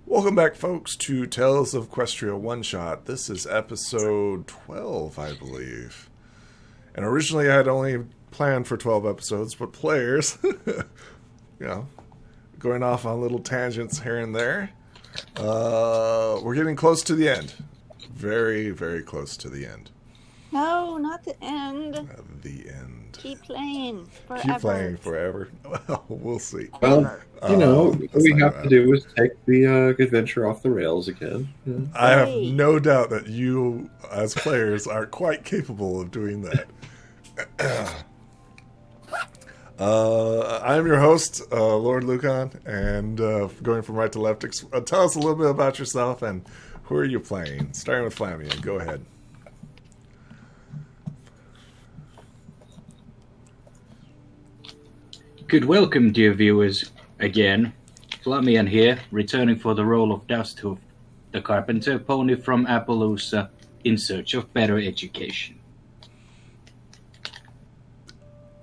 Welcome back, folks, to Tales of Equestria One Shot. This is episode 12, I believe. And originally I had only planned for 12 episodes, but players, going off on little tangents here and there. We're getting close to the end. Very, very close to the end. No, not the end. The end. Keep playing forever. Keep playing forever. Well, we'll see. Well, what we have to do is take the adventure off the rails again. Yeah. I have no doubt that you, as players, are quite capable of doing that. I'm your host, Lord Lucan, and going from right to left, tell us a little bit about yourself and who are you playing? Starting with Flamian, go ahead. Good welcome, dear viewers, again. Flamian here, returning for the role of Dusthoof, the carpenter pony from Appaloosa, in search of better education.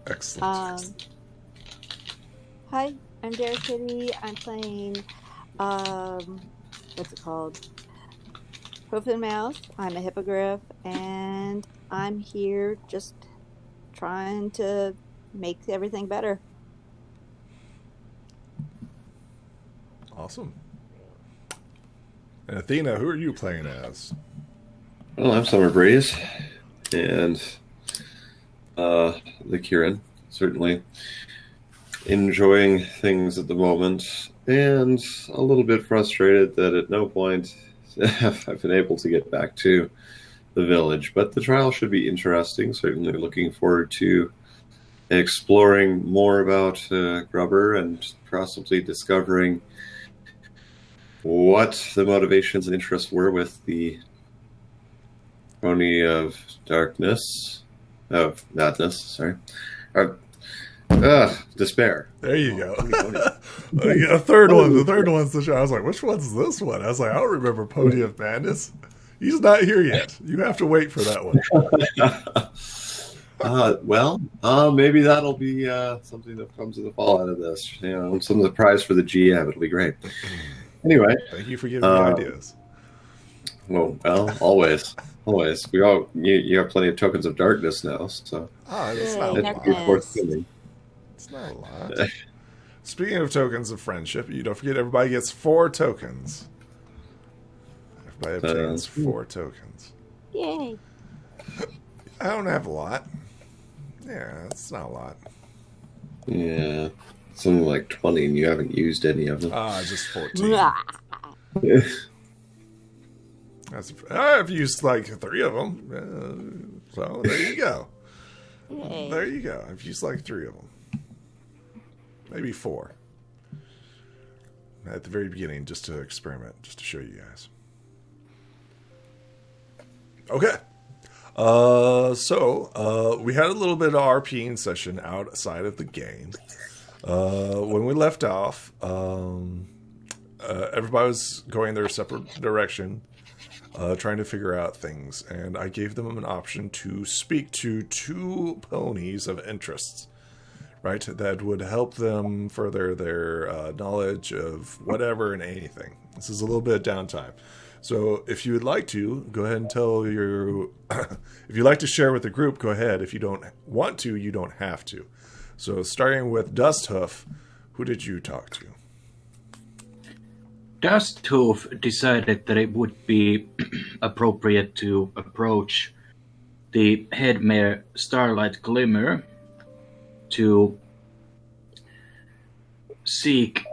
Excellent. Hi, I'm Dare Kitty. I'm playing, what's it called? Hoof and Mouse. I'm a hippogriff, and I'm here just trying to make everything better. Awesome. And Athena, who are you playing as? Well, I'm Summer Breeze, and the Kieran, certainly enjoying things at the moment, and a little bit frustrated that at no point have I been able to get back to the village. But the trial should be interesting. Certainly looking forward to exploring more about Grubber and possibly discovering what the motivations and interests were with the Pony of Darkness, of Madness, sorry. Despair. There you go. A third one. The third one's the show. I was like, which one's this one? I was like, I don't remember Pony of Madness. He's not here yet. You have to wait for that one. Maybe that'll be something that comes in the fall out of this. Some of the prize for the GM. It'll be great. Anyway, thank you for giving me ideas. Well, always. You have plenty of tokens of darkness now, so that's not a lot. It's not a lot. Speaking of tokens of friendship, you don't forget everybody gets 4 tokens. Everybody obtains 4 tokens. Yay! I don't have a lot. Yeah, it's not a lot. Yeah. Something like 20, and you haven't used any of them. Just 14. I've used like 3 of them. So there you go. Yay. There you go. I've used like 3 of them. Maybe 4. At the very beginning, just to experiment, just to show you guys. Okay. So we had a little bit of RPing session outside of the game. When we left off, everybody was going their separate direction, trying to figure out things, and I gave them an option to speak to 2 ponies of interests, right, that would help them further their knowledge of whatever and anything. This is a little bit of downtime. So if you would like to, go ahead and tell your... if you'd like to share with the group, go ahead. If you don't want to, you don't have to. So starting with Dusthoof, who did you talk to? Dusthoof decided that it would be appropriate to approach the head mare Starlight Glimmer to seek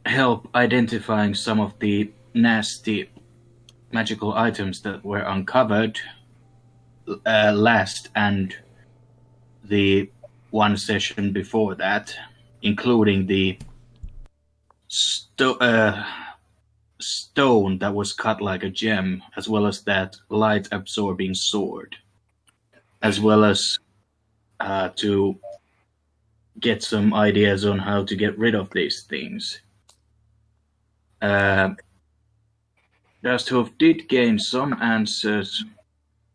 help identifying some of the nasty magical items that were uncovered last and the one session before that, including the stone that was cut like a gem, as well as that light-absorbing sword, as well as to get some ideas on how to get rid of these things. Dusthoof did gain some answers,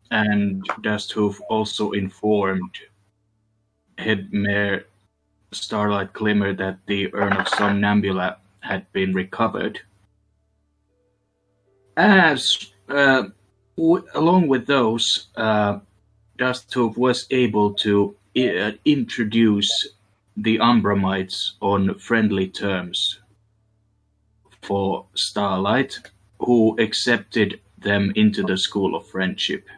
and Dusthoof also informed Head Mare Starlight Glimmer that the Urn of Somnambula had been recovered, As along with those, Dusthoof was able to introduce the Umbramites on friendly terms for Starlight, who accepted them into the School of Friendship.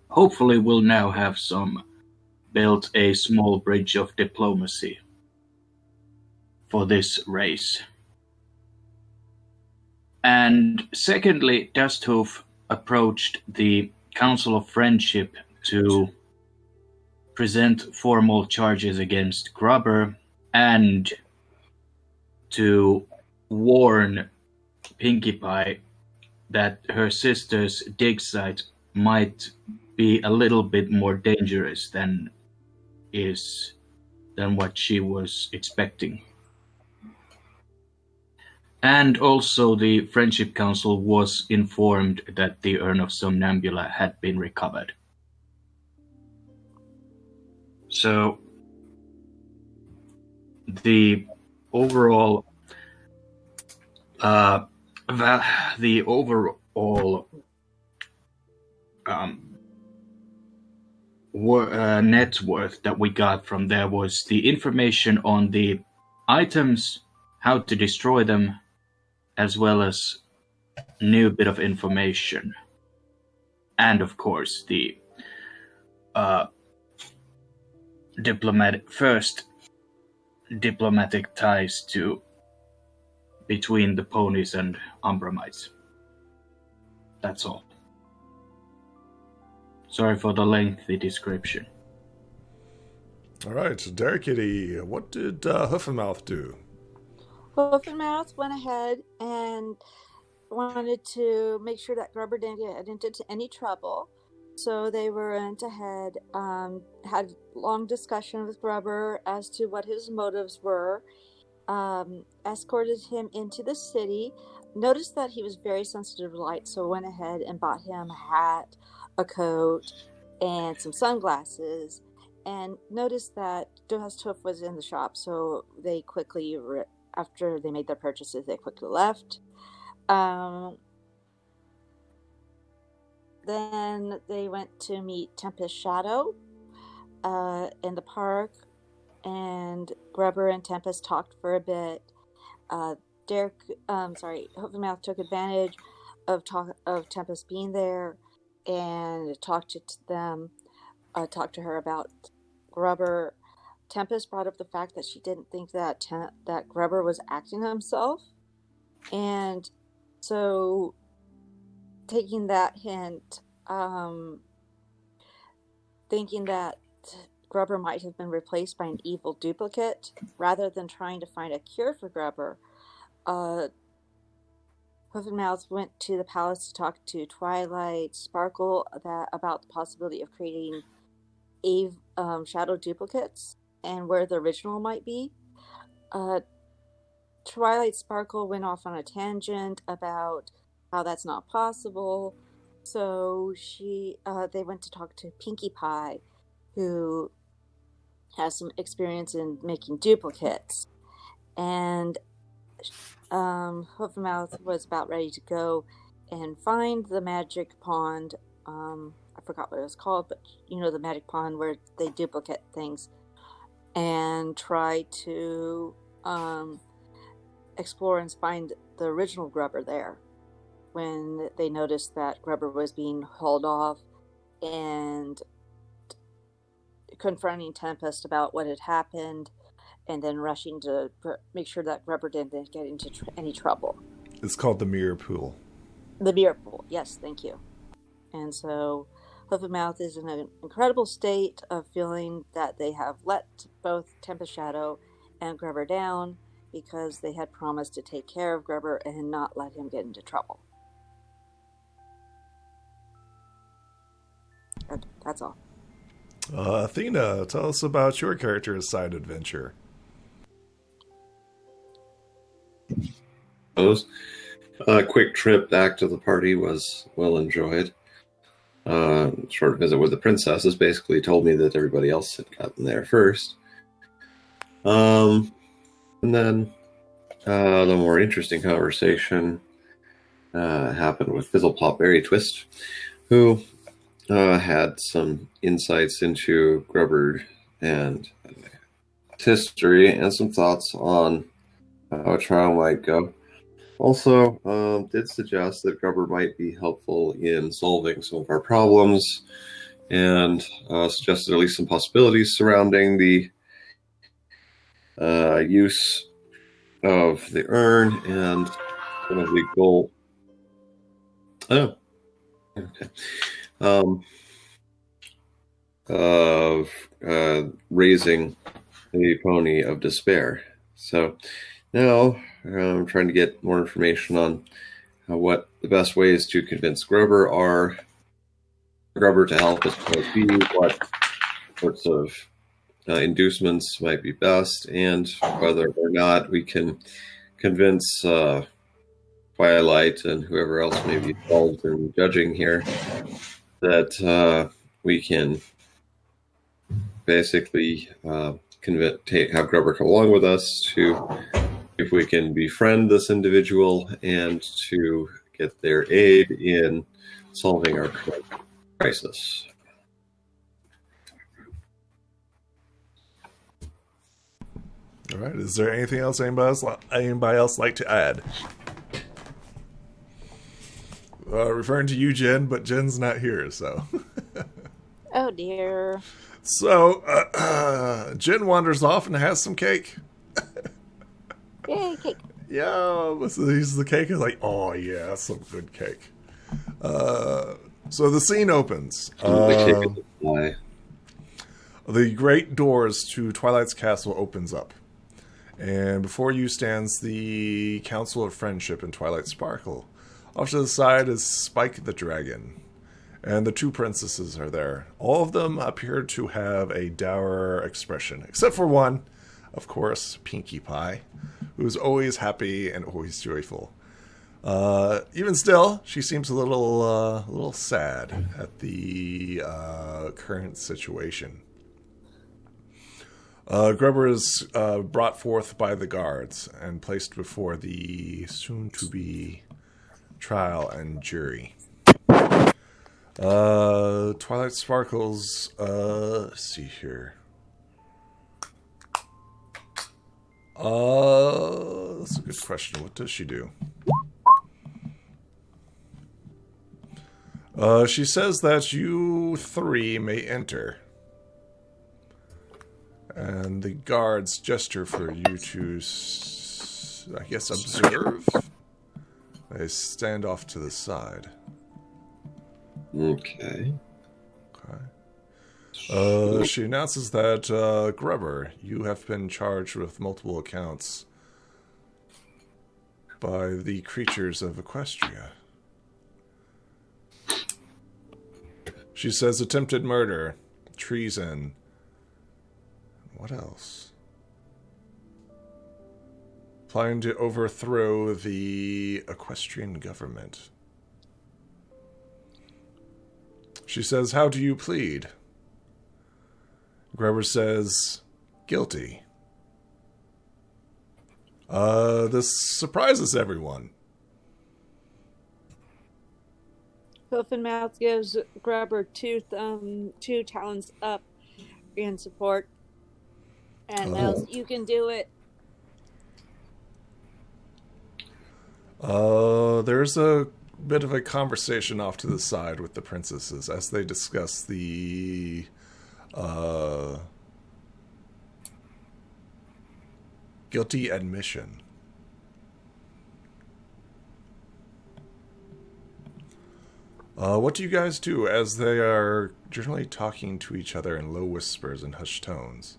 Hopefully we'll now have built a small bridge of diplomacy for this race. And secondly, Dusthoof approached the Council of Friendship to present formal charges against Grubber and to warn Pinkie Pie that her sister's dig site might be a little bit more dangerous than what she was expecting. And also the Friendship Council was informed that the Urn of Somnambula had been recovered. So the overall net worth that we got from there was the information on the items, how to destroy them, as well as a new bit of information. And of course the diplomatic ties between the ponies and Umbramites. That's all. Sorry for the lengthy description. All right, Derek Kitty, what did Hoofenmouth do? Hoofenmouth went ahead and wanted to make sure that Grubber didn't get into any trouble. So they went ahead, had a long discussion with Grubber as to what his motives were, escorted him into the city, noticed that he was very sensitive to light, so went ahead and bought him a hat, a coat, and some sunglasses, and noticed that Dusthoof was in the shop, so they quickly, after they made their purchases, they quickly left. Then they went to meet Tempest Shadow in the park, and Grubber and Tempest talked for a bit. Hoofenmouth took advantage of Tempest being there and talked to her about Grubber. Tempest brought up the fact that she didn't think that Grubber was acting himself, and so taking that hint, thinking that Grubber might have been replaced by an evil duplicate, rather than trying to find a cure for Grubber, Hoofenmouth went to the palace to talk to Twilight Sparkle about the possibility of creating shadow duplicates and where the original might be. Twilight Sparkle went off on a tangent about how that's not possible, so they went to talk to Pinkie Pie, who has some experience in making duplicates, and Hoofenmouth was about ready to go and find the magic pond. I forgot what it was called, but the magic pond where they duplicate things, and try to explore and find the original Grubber there, when they noticed that Grubber was being hauled off and confronting Tempest about what had happened, and then rushing to make sure that Grubber didn't get into any trouble. It's called the Mirror Pool. The Mirror Pool, yes, thank you. And so Hoofenmouth is in an incredible state of feeling that they have let both Tempest Shadow and Grubber down, because they had promised to take care of Grubber and not let him get into trouble. That's all. Athena, tell us about your character's side adventure. A quick trip back to the party was well enjoyed. Short visit with the princesses basically told me that everybody else had gotten there first. And then the more interesting conversation happened with Fizzlepop Berry Twist, who had some insights into Grubber and history and some thoughts on how a trial might go. Also, did suggest that Grubber might be helpful in solving some of our problems, and suggested at least some possibilities surrounding the use of the urn and some of the goal. Oh, okay. Of raising the pony of despair. So now I'm trying to get more information on what the best ways to convince Grubber to help us be, what sorts of inducements might be best, and whether or not we can convince Twilight and whoever else may be involved in judging here that we can basically have Grubber come along with us to, if we can befriend this individual and to get their aid in solving our current crisis. All right. Is there anything else anybody else like to add? Referring to you, Jen, but Jen's not here, so. Oh dear. So, Jen wanders off and has some cake. Yay, cake. Yeah, the cake is like, oh yeah, that's some good cake. So the scene opens. The great doors to Twilight's castle opens up. And before you stands the Council of Friendship in Twilight Sparkle. Off to the side is Spike the Dragon. And the two princesses are there. All of them appear to have a dour expression, except for one, of course, Pinkie Pie, who's always happy and always joyful. Even still, she seems a little sad at the current situation. Grubber is brought forth by the guards and placed before the soon-to-be trial and jury. Twilight Sparkles, let's see here. That's a good question. What does she do? She says that you three may enter. And the guards gesture for you to, I guess, observe. They stand off to the side. Okay. She announces that, Grubber, you have been charged with multiple accounts by the creatures of Equestria. She says attempted murder, treason. What else? Planning to overthrow the equestrian government. She says, how do you plead? Grubber says, guilty. This surprises everyone. Hoof and Mouth gives Grubber two talons up in support. And knows you can do it. There's a bit of a conversation off to the side with the princesses as they discuss the guilty admission. What do you guys do as they are generally talking to each other in low whispers and hushed tones?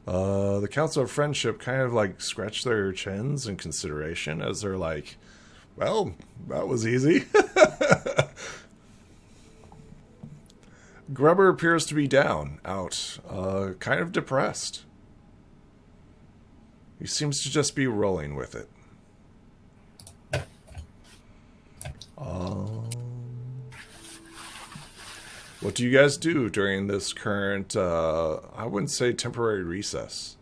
The Council of Friendship kind of like scratch their chins in consideration as they're like, well, that was easy. Grubber appears to be down, out, kind of depressed. He seems to just be rolling with it. What do you guys do during this current, I wouldn't say temporary recess,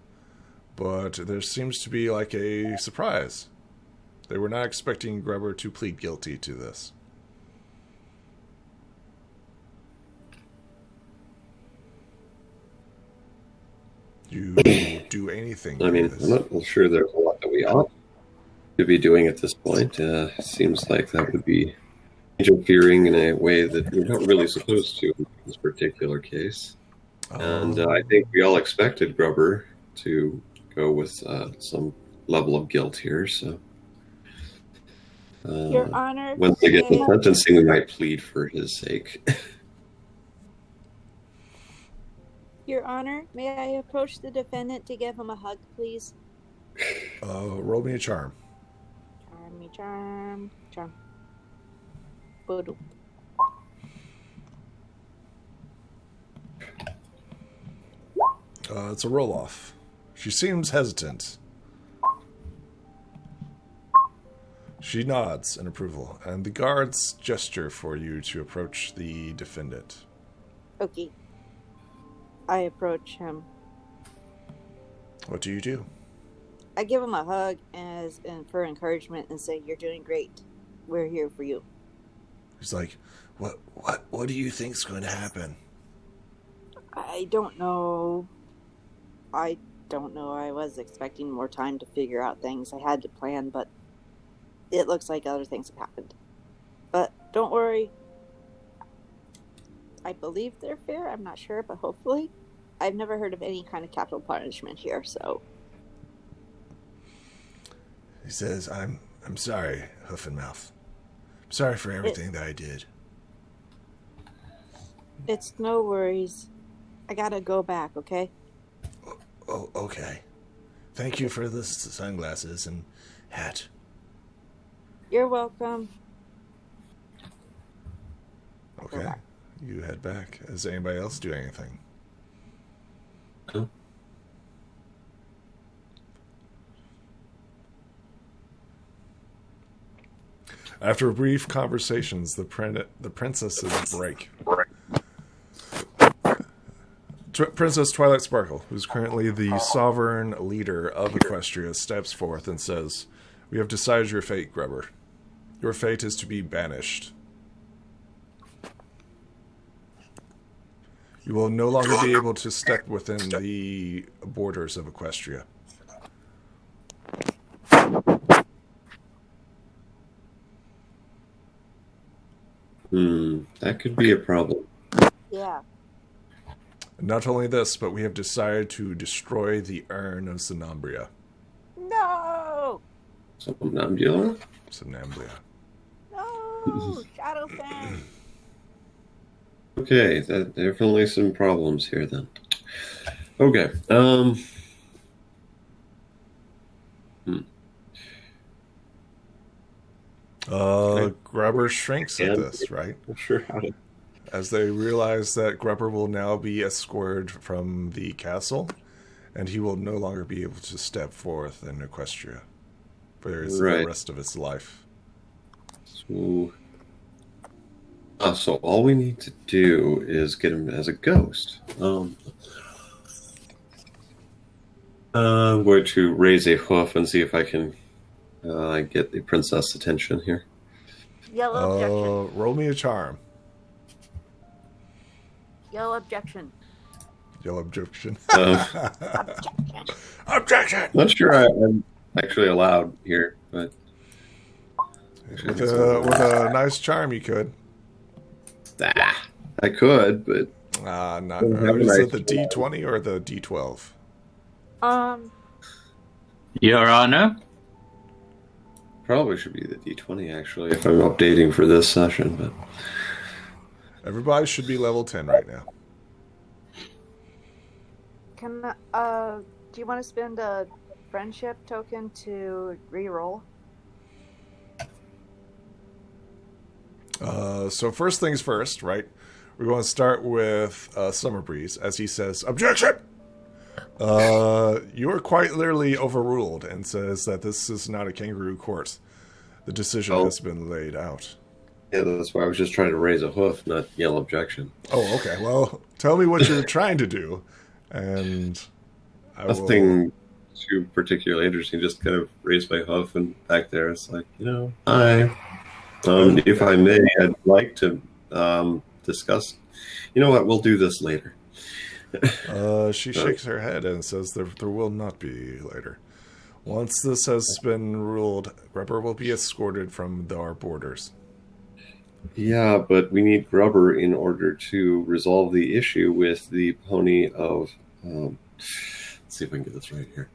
but there seems to be like a surprise. They were not expecting Grubber to plead guilty to this. You do anything. I mean, I'm not sure there's a lot that we ought to be doing at this point. Seems like that would be interfering in a way that we're not really supposed to in this particular case. And I think we all expected Grubber to go with some level of guilt here. So, Your Honor, when they get the sentencing, we might plead for his sake. Your Honor, may I approach the defendant to give him a hug, please? Roll me a charm. Charm. Boodle. It's a roll-off. She seems hesitant. She nods in approval, and the guards gesture for you to approach the defendant. Okay. I approach him. What do you do? I give him a hug for encouragement and say, "You're doing great. We're here for you." He's like, What do you think's going to happen? I don't know. I was expecting more time to figure out things. I had to plan, but it looks like other things have happened. But don't worry. I believe they're fair. I'm not sure, but hopefully. I've never heard of any kind of capital punishment here, so. He says, I'm sorry, Hoof and Mouth. I'm sorry for everything that I did. It's no worries. I gotta go back, okay? Oh, okay. Thank you for the sunglasses and hat. You're welcome. Okay. You head back. Does anybody else do anything? Cool. After brief conversations, the princesses break. Princess Twilight Sparkle, who's currently the sovereign leader of Equestria, steps forth and says, "We have decided your fate, Grubber. Your fate is to be banished. You will no longer be able to step within the borders of Equestria." That could be a problem. Yeah. Not only this, but we have decided to destroy the urn of Somnambria. No! Somnambula? Somnamblia. No! Shadowfang! Okay, definitely some problems here then. Okay, Grubber shrinks at this, right? I'm sure how to. As they realize that Grubber will now be escorted from the castle, and he will no longer be able to step forth in Equestria for the rest of his life. So all we need to do is get him as a ghost. I'm going to raise a hoof and see if I can get the princess' attention here. Yellow objection. Roll me a charm. Yellow objection. Yellow objection. Objection. Objection! Not sure I'm actually allowed here, but With a nice charm, you could. I could, but Not. Is it the D20 or the D12? Your Honor? probably should be the D20 actually if I'm updating for this session. But everybody should be level 10 right now. Do you want to spend a friendship token to re-roll? So first things first, right? We're going to start with Summer Breeze as he says, "Objection! You are quite literally overruled," and says that this is not a kangaroo court. The decision has been laid out. Yeah, that's why I was just trying to raise a hoof, not yell objection. Oh, okay. Well, tell me what you're trying to do, and I Nothing too particularly interesting. Just kind of raised my hoof and back there. It's like, hi. If I may, I'd like to discuss. You know what? We'll do this later. She shakes her head and says there will not be later. Once this has been ruled, Grubber will be escorted from our borders. Yeah, but we need Grubber in order to resolve the issue with the pony of... let's see if I can get this right here.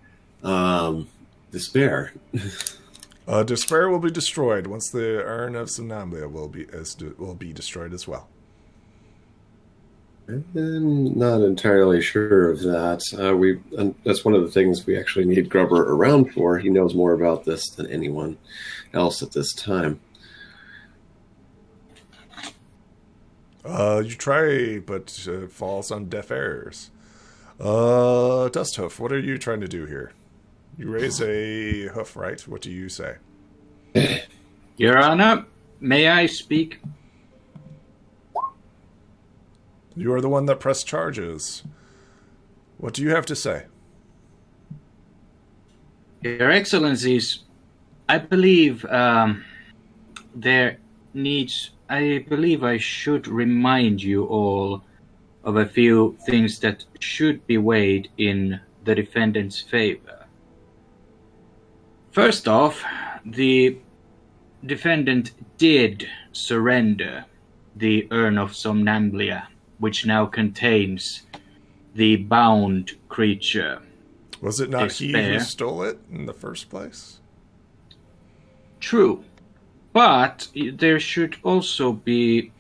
Despair. Despair will be destroyed once the Urn of Somnambula will be destroyed as well. I'm not entirely sure of that. That's one of the things we actually need Grubber around for. He knows more about this than anyone else at this time. You try, but it falls on deaf ears. Dusthoof, what are you trying to do here? You raise a hoof, right? What do you say? Your Honor, may I speak? You are the one that pressed charges. What do you have to say? Your Excellencies, I believe I believe I should remind you all of a few things that should be weighed in the defendant's favor. First off, the defendant did surrender the Urn of Somnambula, which now contains the bound creature. Was it not Despair. he who stole it in the first place? True. But there should also be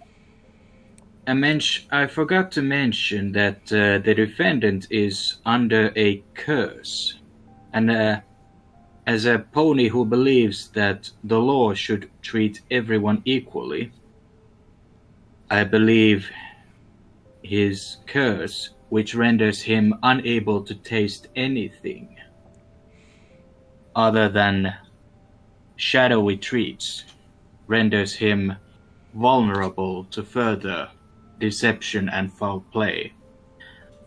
a mention. I forgot to mention that the defendant is under a curse. And as a pony who believes that the law should treat everyone equally, I believe his curse, which renders him unable to taste anything other than shadowy treats, renders him vulnerable to further deception and foul play.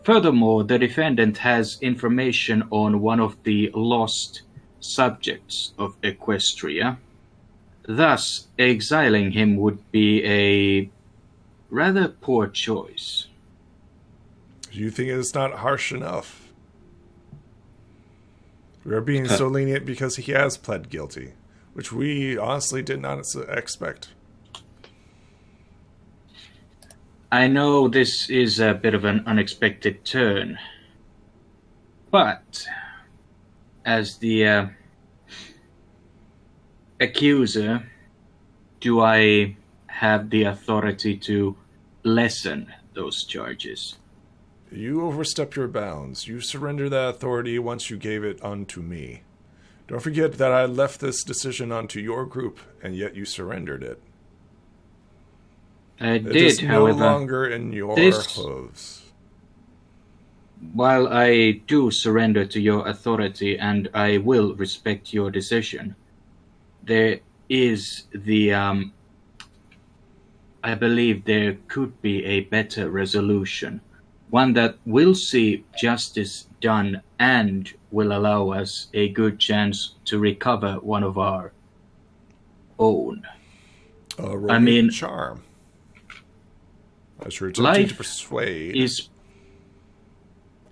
Furthermore, the defendant has information on one of the lost subjects of Equestria. Thus, exiling him would be a rather poor choice. You think it's not harsh enough? We are being so lenient because he has pled guilty, which we honestly did not expect. I know this is a bit of an unexpected turn, but as the accuser, do I have the authority to lessen those charges? You overstepped your bounds. You surrendered that authority once you gave it unto me. Don't forget that I left this decision onto your group, and yet you surrendered it. I did, it is however. no longer in your hooves. While I do surrender to your authority and I will respect your decision, there is the I believe there could be a better resolution, one that will see justice done and will allow us a good chance to recover one of our own. I mean, charm. As you're attempting to persuade.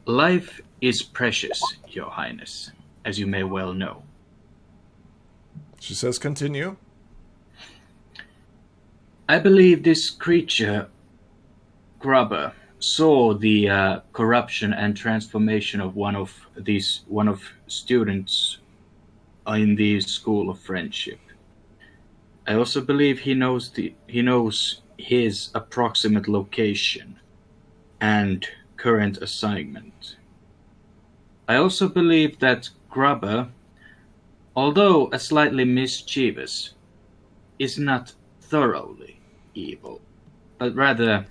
Life is precious, Your Highness, as you may well know. She says, continue. I believe this creature, Grubber, saw the corruption and transformation of one of students in the School of Friendship. I also believe he knows his approximate location and current assignment. I also believe that Grubber, although a slightly mischievous, is not thoroughly evil, but rather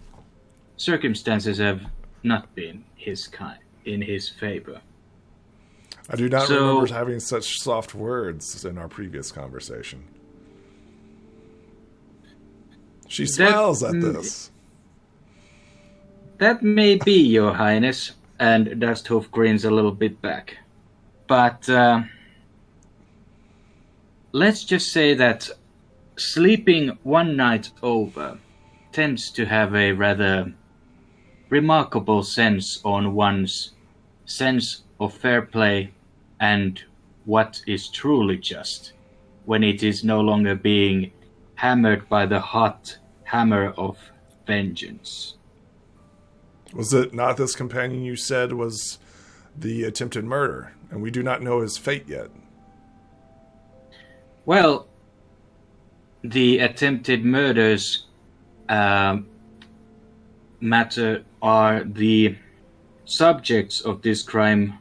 circumstances have not been in his favor. I do not remember having such soft words in our previous conversation. She smiles at this. That may be, Your Highness, and Dusthoof grins a little bit back. But let's just say that sleeping one night over tends to have a rather remarkable sense on one's sense of fair play and what is truly just, when it is no longer being hammered by the hot hammer of vengeance. Was it not this companion you said was the attempted murder, and we do not know his fate yet? Well, the attempted murders matter are the subjects of this crime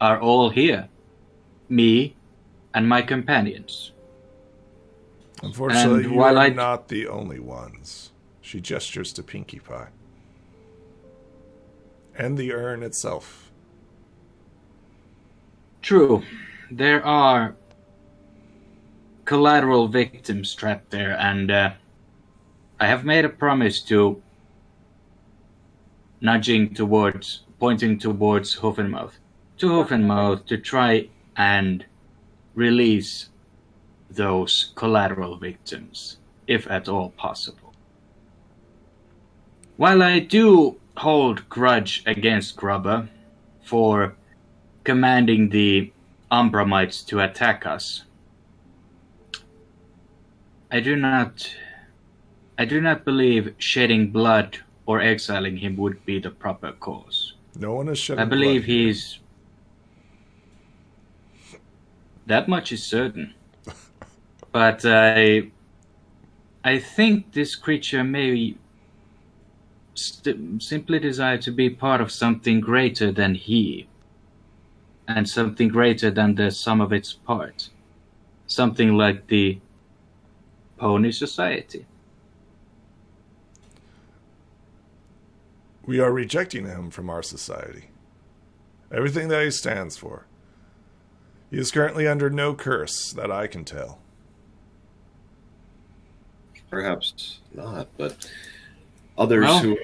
are all here. Me and my companions. Unfortunately, And you while are I- not the only ones. She gestures to Pinkie Pie. And the urn itself. True, there are collateral victims trapped there, and I have made a promise to pointing towards Hoffenmouth to try and release those collateral victims, if at all possible. While I do hold grudge against Grubber for commanding the Umbramites to attack us, I do not believe shedding blood or exiling him would be the proper cause. No one is shedding I believe blood here. he's... That much is certain. But I think this creature may simply desire to be part of something greater than he, and something greater than the sum of its parts. Something like the Pony Society. We are rejecting him from our society. Everything that he stands for. He is currently under no curse that I can tell. Perhaps not, but others Well- who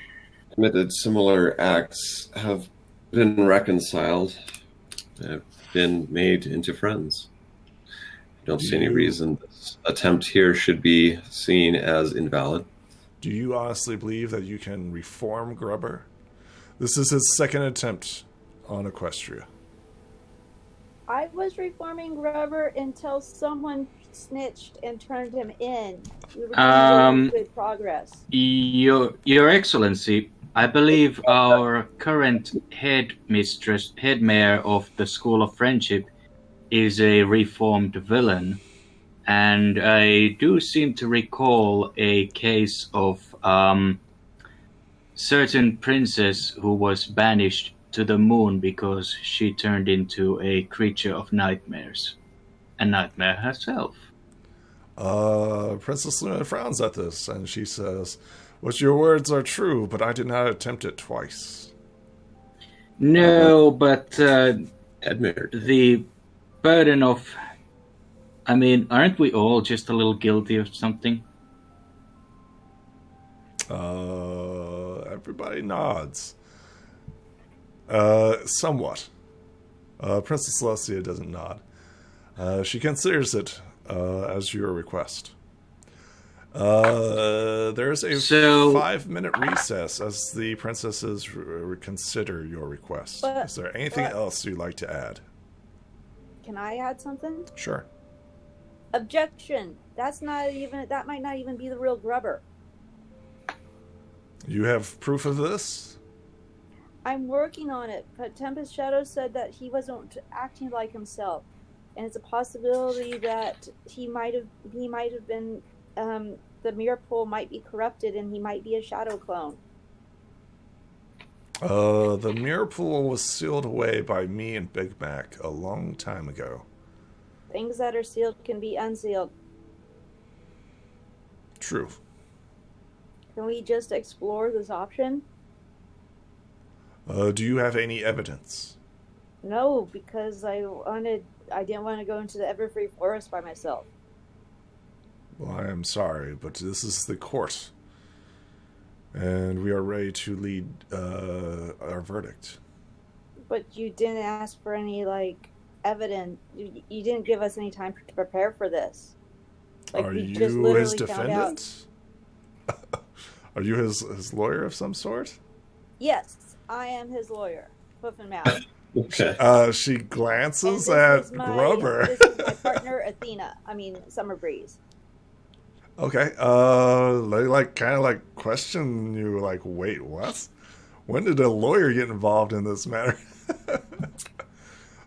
committed similar acts have been reconciled, have been made into friends. I don't see any reason this attempt here should be seen as invalid. Do you honestly believe that you can reform Grubber? This is his second attempt on Equestria. I was reforming Grubber until someone snitched and turned him in. We were doing good progress. Your Excellency, I believe our current head mayor of the School of Friendship is a reformed villain, and I do seem to recall a case of certain princess who was banished to the moon because she turned into a creature of nightmares, a nightmare herself. Princess Luna frowns at this, and she says, "What your words are true, but I did not attempt it twice." No, but Edmund. the burden of... I mean, aren't we all just a little guilty of something? Everybody nods. Somewhat. Princess Celestia doesn't nod. She considers it as your request. There's a 5-minute recess as the princesses consider your request. Is there anything else you'd like to add? Can I add something? Sure. Objection. That might not even be the real Grubber. You have proof of this? I'm working on it, but Tempest Shadow said that he wasn't acting like himself, and it's a possibility that he might have been the mirror pool might be corrupted, and he might be a shadow clone. The mirror pool was sealed away by me and Big Mac a long time ago. Things that are sealed can be unsealed. True. Can we just explore this option? Do you have any evidence? No, because I didn't want to go into the Everfree Forest by myself. Well, I am sorry, but this is the court. And we are ready to lead our verdict. But you didn't ask for any, evidence. You didn't give us any time to prepare for this. Are we you just his literally found out. defendant? Are you his lawyer of some sort? Yes, I am his lawyer. Hoof and mouth. Okay. She glances And at this is my, Grubber. This is my partner, Athena. I mean, Summer Breeze. Okay. They kind of question you. Wait, what? When did a lawyer get involved in this matter?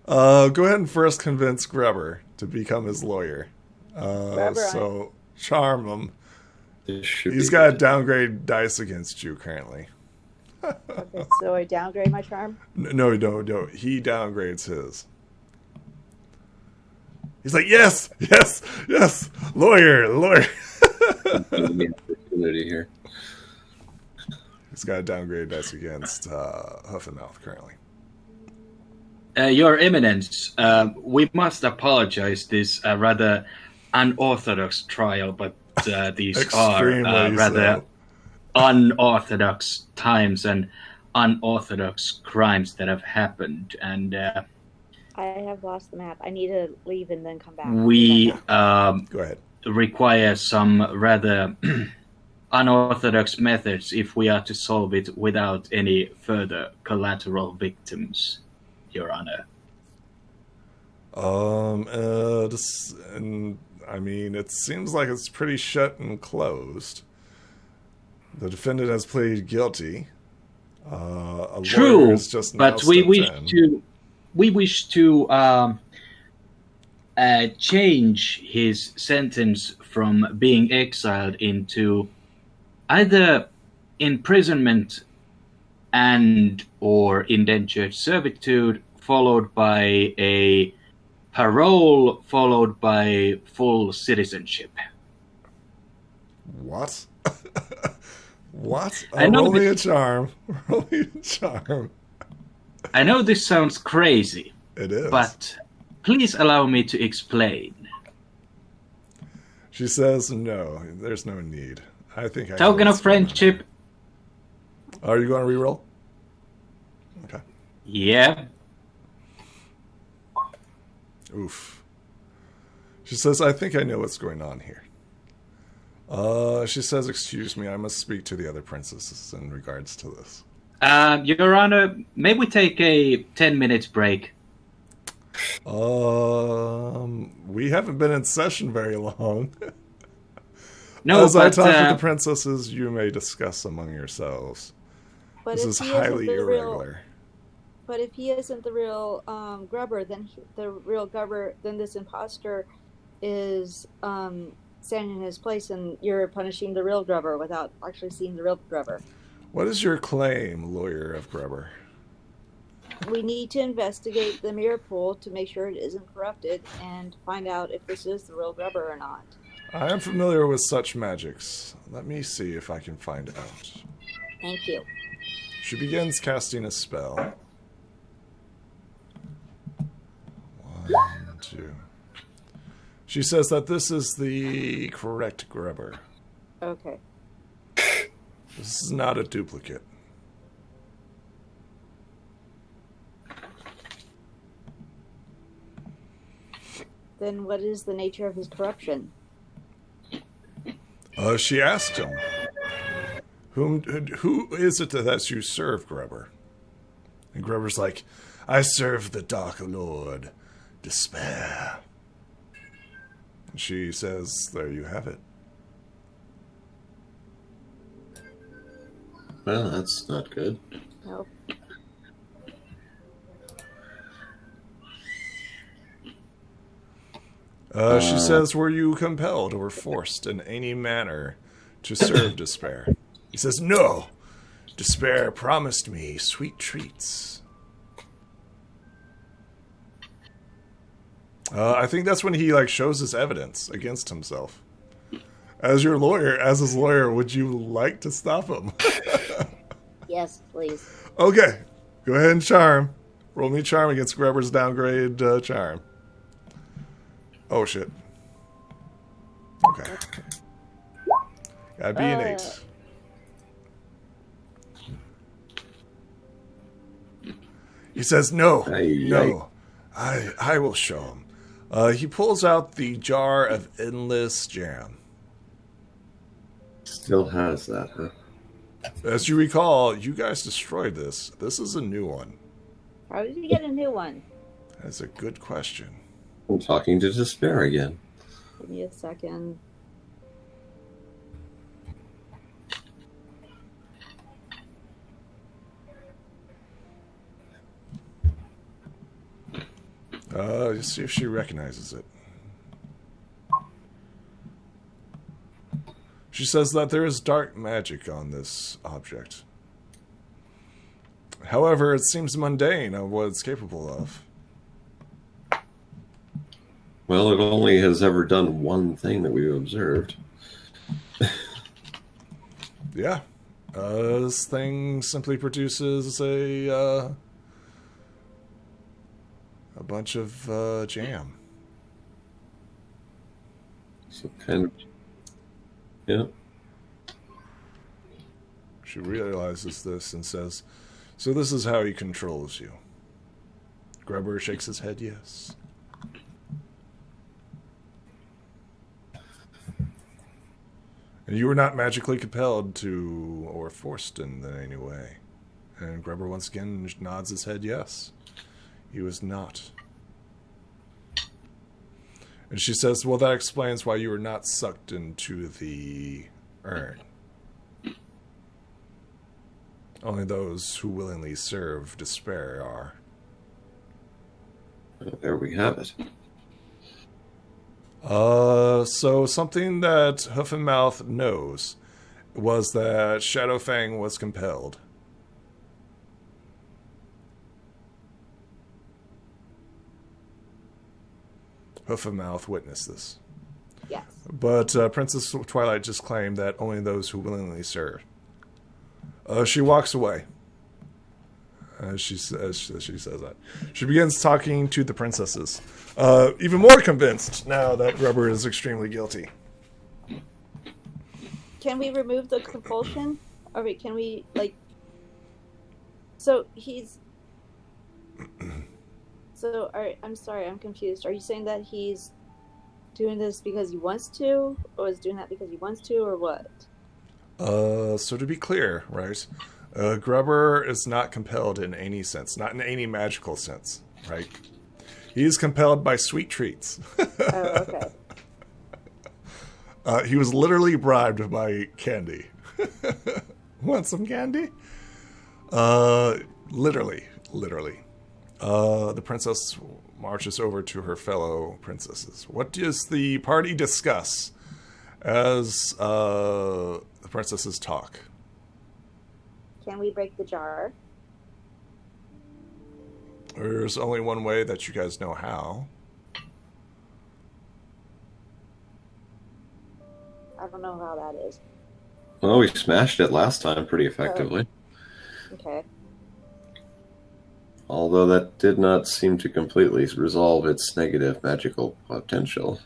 Go ahead and first convince Grubber to become his lawyer. So charm him. He's got a downgrade dice against you currently. Okay, so I downgrade my charm? No. He downgrades his. He's like, yes, lawyer. Opportunity here. He's got a downgrade dice against Hoof and Mouth currently. Your Eminence, we must apologize this rather unorthodox trial, but these Extremely are rather so. unorthodox times and unorthodox crimes that have happened, and I have lost the map. I need to leave and then come back. we Go ahead. require some rather unorthodox methods if we are to solve it without any further collateral victims, Your Honor. It seems like it's pretty shut and closed. The defendant has pleaded guilty. A True, lawyer is just now but we stepped in. wish to change his sentence from being exiled into either imprisonment and or indentured servitude, followed by a parole, followed by full citizenship. What? What? I know roll me that- a charm. Roll me a charm. I know this sounds crazy, It is. but please allow me to explain. She says, no, there's no need. I think I Token know of what's going on. friendship, Are you going to reroll? Okay. yeah. Oof. She says, I think I know what's going on here. She says, excuse me, I must speak to the other princesses in regards to this. Your Honor, may we take a 10-minute break? We haven't been in session very long. No, As I but talk with the princesses, you may discuss among yourselves. But This if is he isn't highly the real- irregular. But if he isn't the real Grubber, then then this imposter is standing in his place, and you're punishing the real Grubber without actually seeing the real Grubber. What is your claim, lawyer of Grubber? We need to investigate the mirror pool to make sure it isn't corrupted and find out if this is the real Grubber or not. I am familiar with such magics. Let me see if I can find out. Thank you. She begins casting a spell. 1, 2. She says that this is the correct Grubber. Okay. This is not a duplicate. Then what is the nature of his corruption? She asked him, who is it that you serve, Grubber? And Grubber's like, I serve the Dark Lord, Despair. And she says, there you have it. Well, that's not good. Nope. She says, were you compelled or forced in any manner to serve Despair? He says, no. Despair promised me sweet treats. I think that's when he shows his evidence against himself. As his lawyer, would you like to stop him? Yes, please. Okay, go ahead and charm. Roll me charm against Grubber's downgrade charm. Oh shit. Okay. Gotta be an 8. He says, no, Aye, no. I will show him. He pulls out the jar of endless jam. Still has that, huh? As you recall, you guys destroyed this. This is a new one. How did you get a new one? That's a good question. I'm talking to Despair again. Give me a second. Just see if she recognizes it. She says that there is dark magic on this object. However, it seems mundane of what it's capable of. Well, it only has ever done one thing that we've observed. Yeah. This thing simply produces a bunch of jam. So kind of... Yeah. She realizes this and says, "So this is how he controls you." Grubber shakes his head, yes. And you were not magically compelled to, or forced in any way. And Grubber once again nods his head, yes. He was not. And she says, well, that explains why you were not sucked into the urn. Only those who willingly serve despair are. There we have it. So something that Hoof and Mouth knows was that Shadowfang was compelled. Hoof and Mouth witnessed this. Yes. But Princess Twilight just claimed that only those who willingly serve. She walks away. She says that. She begins talking to the princesses. Even more convinced now that Grubber is extremely guilty. Can we remove the compulsion? Or wait, can we, like... So, he's... So, I'm sorry, I'm confused. Are you saying that he's doing this because he wants to? Or is doing that because he wants to, or what? So to be clear, right? Grubber is not compelled in any sense. Not in any magical sense, right? He is compelled by sweet treats. Oh, okay. He was literally bribed by candy. Want some candy? Literally. The princess marches over to her fellow princesses. What does the party discuss as the princesses talk? Can we break the jar? There's only one way that you guys know how. I don't know how that is. Well, we smashed it last time pretty effectively. Okay. Although that did not seem to completely resolve its negative magical potential.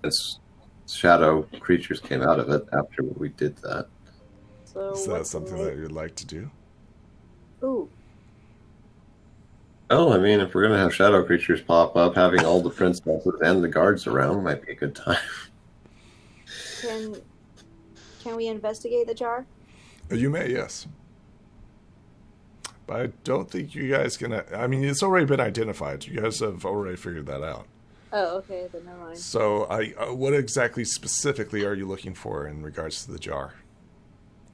As shadow creatures came out of it after we did that. So Is that something that you'd like to do? Ooh. Well, I mean, if we're going to have shadow creatures pop up, having all the princesses and the guards around might be a good time. Can we investigate the jar? You may, yes. But I don't think you guys can... I mean, it's already been identified. You guys have already figured that out. Oh, okay, then never mind. So, what exactly specifically are you looking for in regards to the jar?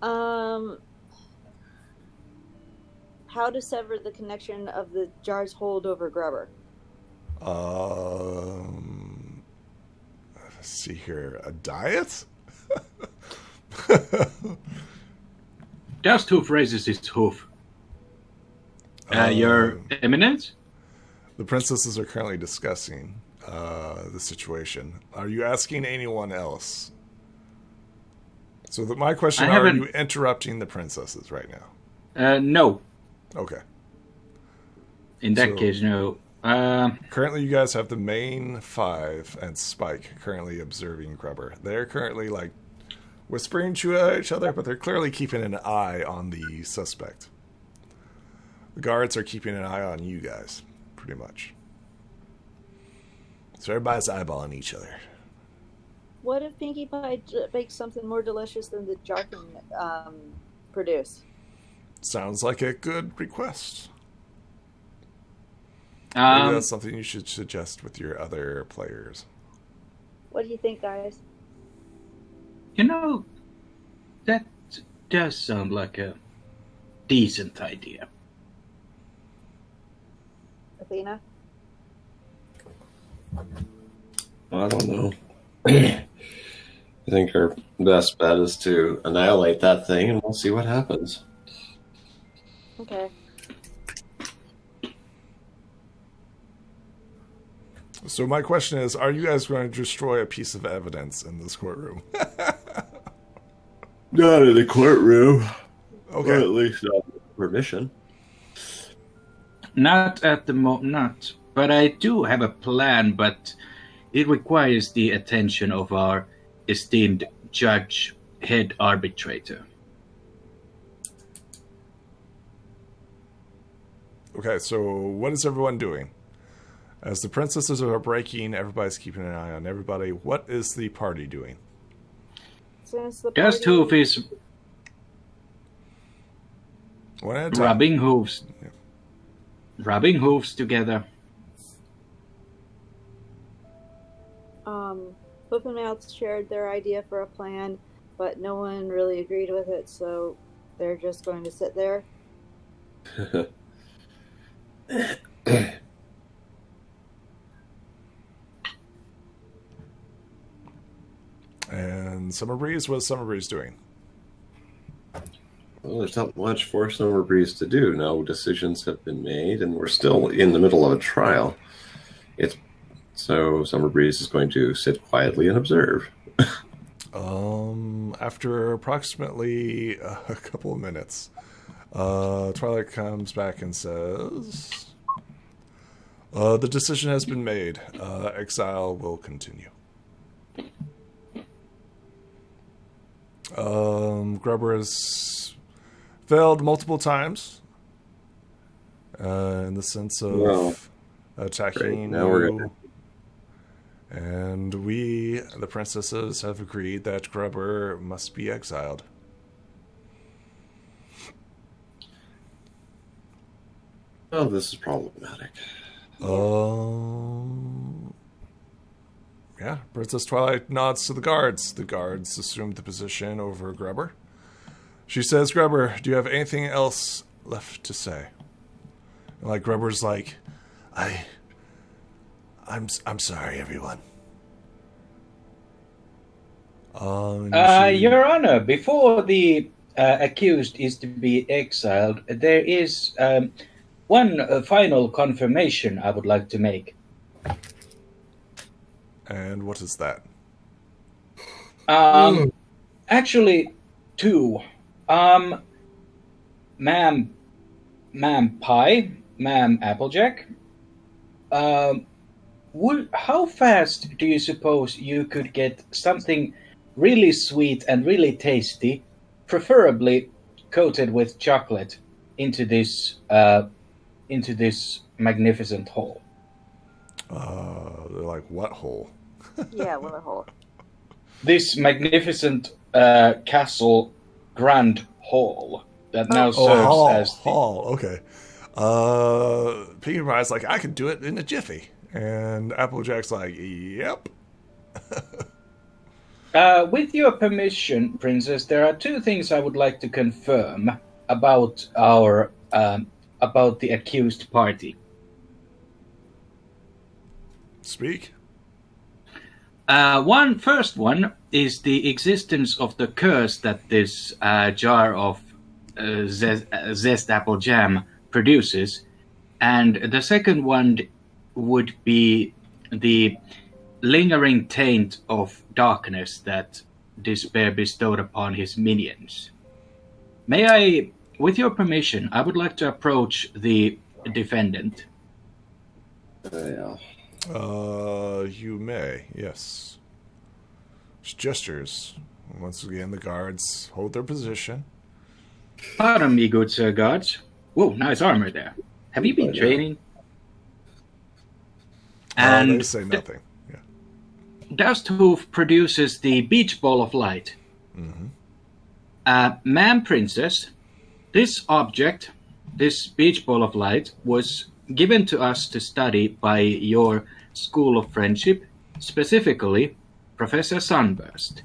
How to sever the connection of the jar's hold over Grubber. Let's see here. A diet? Just Hoof raises his hoof. Your Eminence? The princesses are currently discussing the situation. Are you asking anyone else? So my question, are you interrupting the princesses right now? No. Okay. In that case, no. Currently, you guys have the main five and Spike currently observing Grubber. They're currently, like, whispering to each other, but they're clearly keeping an eye on the suspect. The guards are keeping an eye on you guys. pretty much. So everybody's eyeballing each other. What if Pinkie Pie bakes something more delicious than the jar can produce? Sounds like a good request. Maybe that's something you should suggest with your other players. What do you think, guys? That does sound like a decent idea. Athena? I don't know. I think our best bet is to annihilate that thing, and we'll see what happens. Okay. So my question is, are you guys going to destroy a piece of evidence in this courtroom? Not in the courtroom. Okay. Or at least not with permission. Not at the moment, not. But I do have a plan, but it requires the attention of our esteemed judge, head arbitrator. Okay, so what is everyone doing? As the princesses are breaking, everybody's keeping an eye on everybody. What is the party doing? Since the Just party- Hoof is One at a time. rubbing hooves. Yeah. Rubbing hooves together. Hoof and Mouth shared their idea for a plan, but no one really agreed with it, so they're just going to sit there. And Summer Breeze, what is Summer Breeze doing? Well, there's not much for Summer Breeze to do. No decisions have been made, and we're still in the middle of a trial. So Summer Breeze is going to sit quietly and observe. After approximately a couple of minutes, Twilight comes back and says, the decision has been made. Exile will continue. Grubber has failed multiple times in the sense of attacking Great. Now we're you. gonna- And we, the princesses, have agreed that Grubber must be exiled. Well, this is problematic. Yeah, Princess Twilight nods to the guards. The guards assume the position over Grubber. She says, Grubber, do you have anything else left to say? And like Grubber's like, I'm sorry, everyone. Your Honor, before the accused is to be exiled, there is one final confirmation I would like to make. And what is that? Actually, two. Ma'am Pie, Ma'am Applejack. How fast do you suppose you could get something really sweet and really tasty, preferably coated with chocolate, into this magnificent hall? They're like, what hole? Yeah, what a hole. This magnificent castle grand hall that now serves hall, as the... hall. Okay. Pinkie Pie's like, I could do it in a jiffy. And Applejack's like, yep. With your permission, Princess, there are two things I would like to confirm about our about the accused party. Speak. First one is the existence of the curse that this jar of zest apple jam produces, and the second one would be the lingering taint of darkness that despair bestowed upon his minions. May I, with your permission, I would like to approach the defendant. Yeah. You may, yes. Just gestures. Once again, the guards hold their position. Pardon me, good sir guards. Whoa, nice armor there. Have you been training? And they say nothing. Yeah. Dust Hoof produces the beach ball of light. Ma'am Princess, this object, this beach ball of light, was given to us to study by your School of Friendship, specifically Professor Sunburst.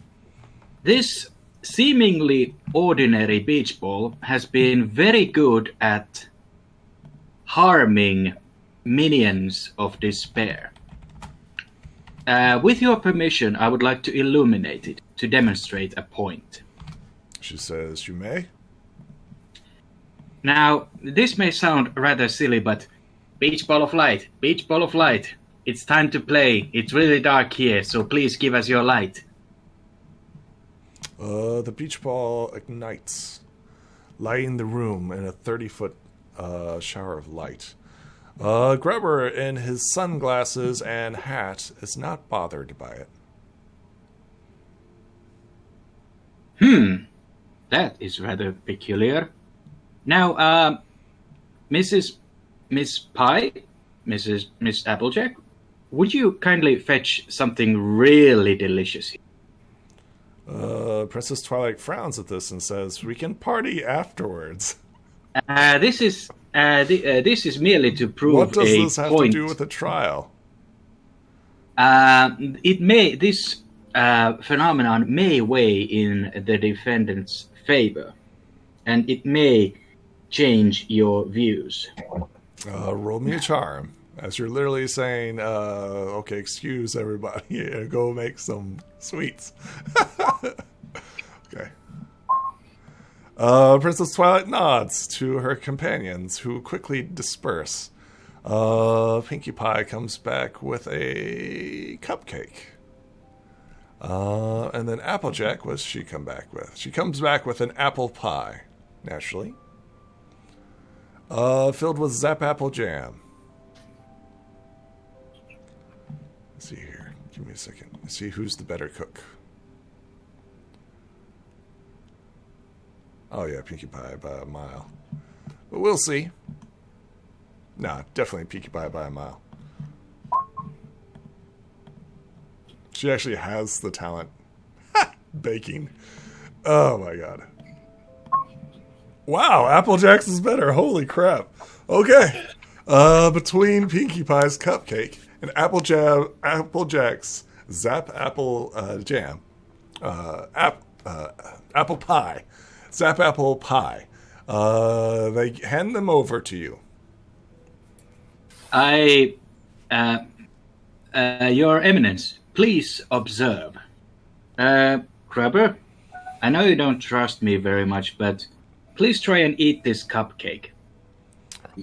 This seemingly ordinary beach ball has been very good at harming minions of despair. With your permission, I would like to illuminate it to demonstrate a point. She says, "You may." Now, this may sound rather silly, but beach ball of light, it's time to play. It's really dark here, so please give us your light. The beach ball ignites, lighting the room in a 30-foot shower of light. Grubber, in his sunglasses and hat, is not bothered by it. That is rather peculiar. Now, Miss Applejack, would you kindly fetch something really delicious here? Princess Twilight frowns at this and says, "We can party afterwards." This is merely to prove What does a this have point. to do with the trial? This phenomenon may weigh in the defendant's favor, and it may change your views. Roll me a charm. As you're literally saying, okay, excuse everybody, go make some sweets. Okay. Princess Twilight nods to her companions, who quickly disperse. Pinkie Pie comes back with a cupcake. And then Applejack, what's she come back with? She comes back with an apple pie, naturally. Filled with Zap Apple jam. Let's see here. Give me a second. Let's see who's the better cook. Oh yeah, Pinkie Pie by a mile. But we'll see. Nah, definitely Pinkie Pie by a mile. She actually has the talent. Baking. Oh my god. Wow, Applejack's is better. Holy crap. Okay. Between Pinkie Pie's cupcake and Applejack's Zap Apple jam. Apple pie. Zap Apple pie. They hand them over to you. Your Eminence, please observe. Grubber, I know you don't trust me very much, but please try and eat this cupcake.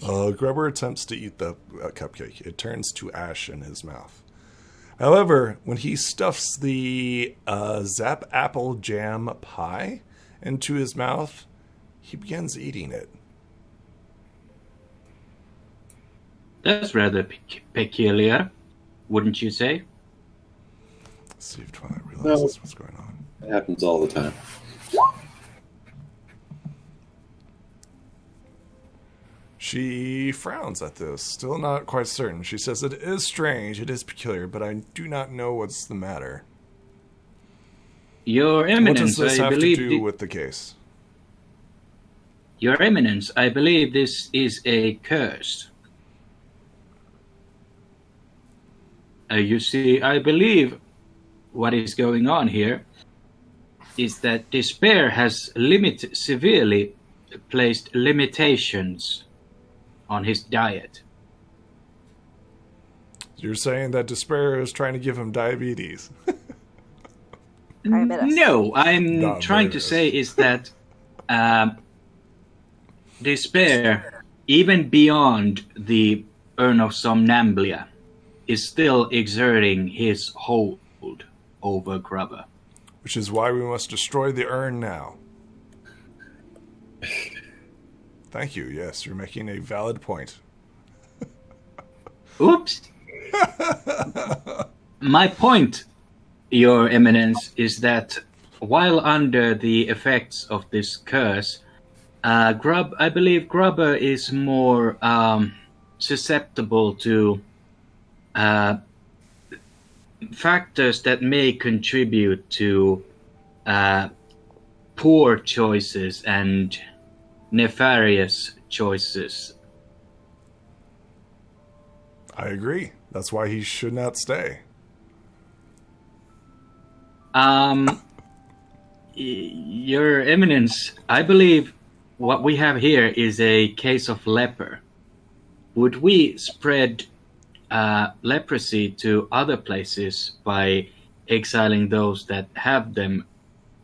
Grubber attempts to eat the cupcake. It turns to ash in his mouth. However, when he stuffs the Zap Apple jam pie into his mouth, he begins eating it. That's rather peculiar, wouldn't you say? Let's see if Twilight realizes what's going on. It happens all the time. She frowns at this, still not quite certain. She says, "It is strange, it is peculiar, but I do not know what's the matter." Your What Eminence, does this I have to believe do with the case? Your Eminence, I believe this is a curse. You see, I believe what is going on here is that despair has severely placed limitations on his diet. You're saying that despair is trying to give him diabetes. No, I'm Not trying to virus. say is that despair, even beyond the urn of somnambulia, is still exerting his hold over Grubber. Which is why we must destroy the urn now. Thank you. Yes, you're making a valid point. Oops. My point, Your Eminence, is that while under the effects of this curse, I believe Grubber is more susceptible to factors that may contribute to poor choices and nefarious choices. I agree. That's why he should not stay. Your Eminence, I believe what we have here is a case of leper. Would we spread leprosy to other places by exiling those that have them,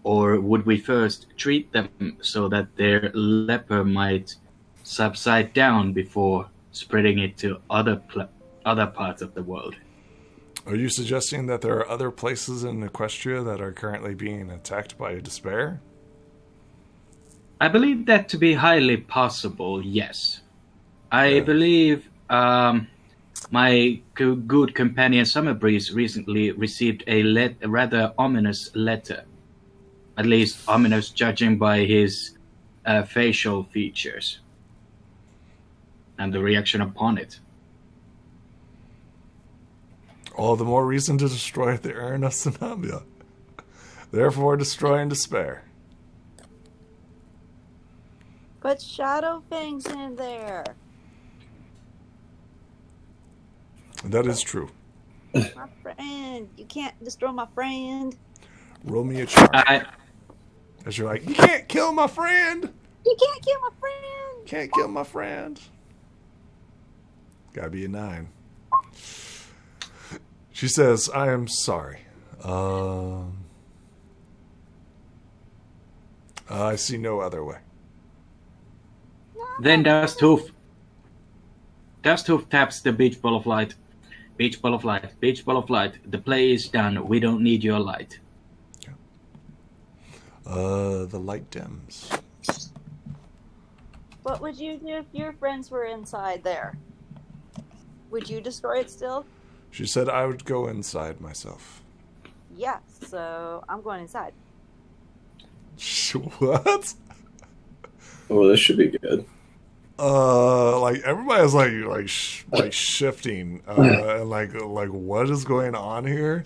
or would we first treat them so that their leper might subside down before spreading it to other parts of the world? Are you suggesting that there are other places in Equestria that are currently being attacked by despair? I believe that to be highly possible, yes. I believe my good companion Summerbreeze recently received a rather ominous letter. At least ominous judging by his facial features and the reaction upon it. All the more reason to destroy the urn of Sanambia. Therefore, destroy and despair. Put Shadow Fangs in there. That is true. My friend. You can't destroy my friend. Roll me a charm. As you're like, you can't kill my friend! You can't kill my friend! Can't kill my friend. Gotta be a 9. She says, I am sorry. I see no other way. Then Dusthoof taps the beach ball of light. Beach ball of light. Beach ball of light. The play is done. We don't need your light. The light dims. What would you do if your friends were inside there? Would you destroy it still? She said I would go inside myself. Yeah, so I'm going inside. What? Oh, this should be good. Like everybody's like shifting, and like what is going on here?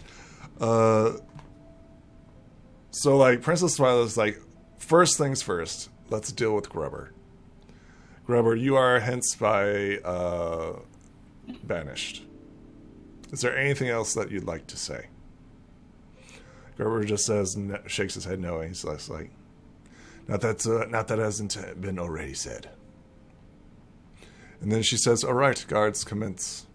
So like Princess Twilight's like, first things first, let's deal with Grubber. Grubber, you are hence by banished. Is there anything else that you'd like to say? Grubber just says, shakes his head no. He's like, not that hasn't been already said. And then she says, all right, guards, commence.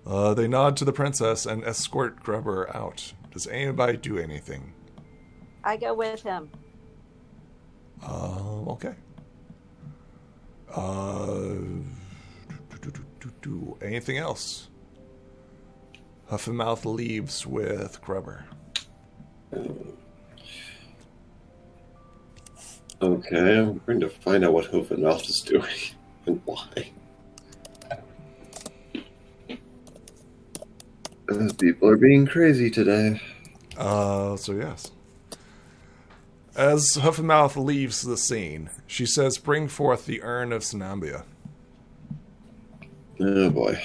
They nod to the princess and escort Grubber out. Does anybody do anything? I go with him. Okay. Anything else? Huff and Mouth leaves with Grubber. Okay, I'm going to find out what Hoof and Mouth is doing and why. Those people are being crazy today. So yes. As Huff and Mouth leaves the scene, she says, bring forth the urn of Sanambia. Oh boy.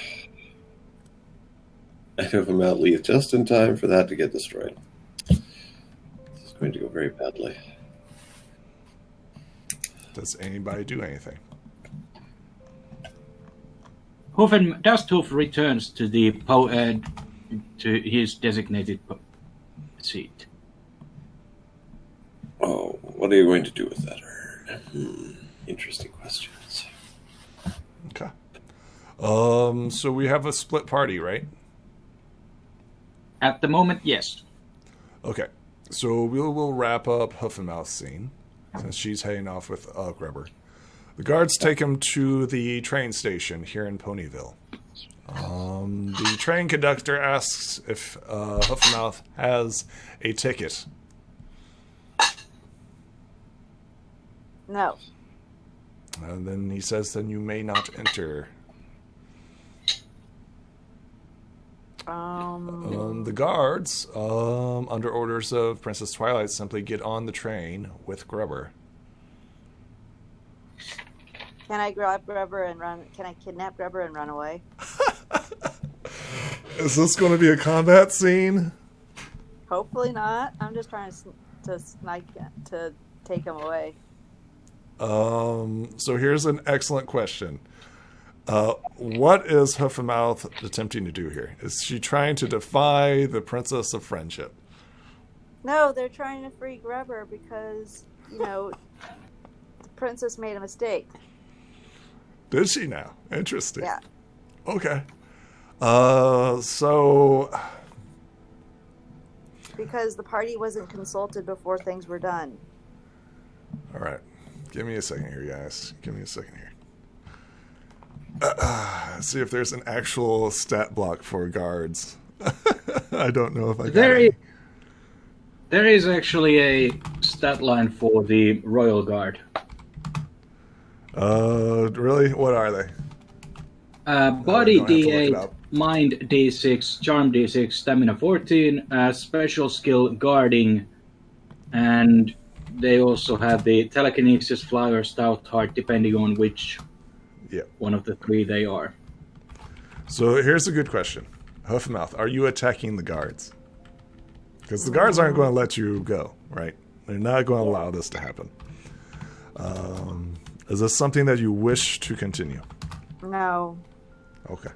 And Hoof and Mouth leave just in time for that to get destroyed. This is going to go very badly. Does anybody do anything? Dusthoof returns to the to his designated seat. Oh, what are you going to do with that urn? Interesting questions. Okay. So we have a split party, right? At the moment, yes. Okay. So we'll wrap up Hoof and Mouth's scene, since she's heading off with Grubber. The guards take him to the train station here in Ponyville. The train conductor asks if Hoof and Mouth has a ticket. No. And then he says, then you may not enter. The guards, under orders of Princess Twilight, simply get on the train with Grubber. Can I grab Grubber and run? Can I kidnap Grubber and run away? Is this going to be a combat scene? Hopefully not. I'm just trying to take him away. So here's an excellent question. What is Hoof-and-Mouth attempting to do here? Is she trying to defy the Princess of Friendship? No, they're trying to free Grubber because, the princess made a mistake. Did she now? Interesting. Yeah. Okay. So... Because the party wasn't consulted before things were done. All right. Give me a second here, guys. Give me a second here. See if there's an actual stat block for guards. I don't know if I got it. There is actually a stat line for the Royal Guard. Really? What are they? Body don't have to look it D8, up. Mind D6, Charm D6, Stamina 14, special skill Guarding, and they also have the Telekinesis, Fly, or Stout Heart, depending on which one of the three they are. So here's a good question. Hoof-and-Mouth, are you attacking the guards? Because the guards aren't going to let you go, right? They're not going to allow this to happen. Is this something that you wish to continue? No. Okay.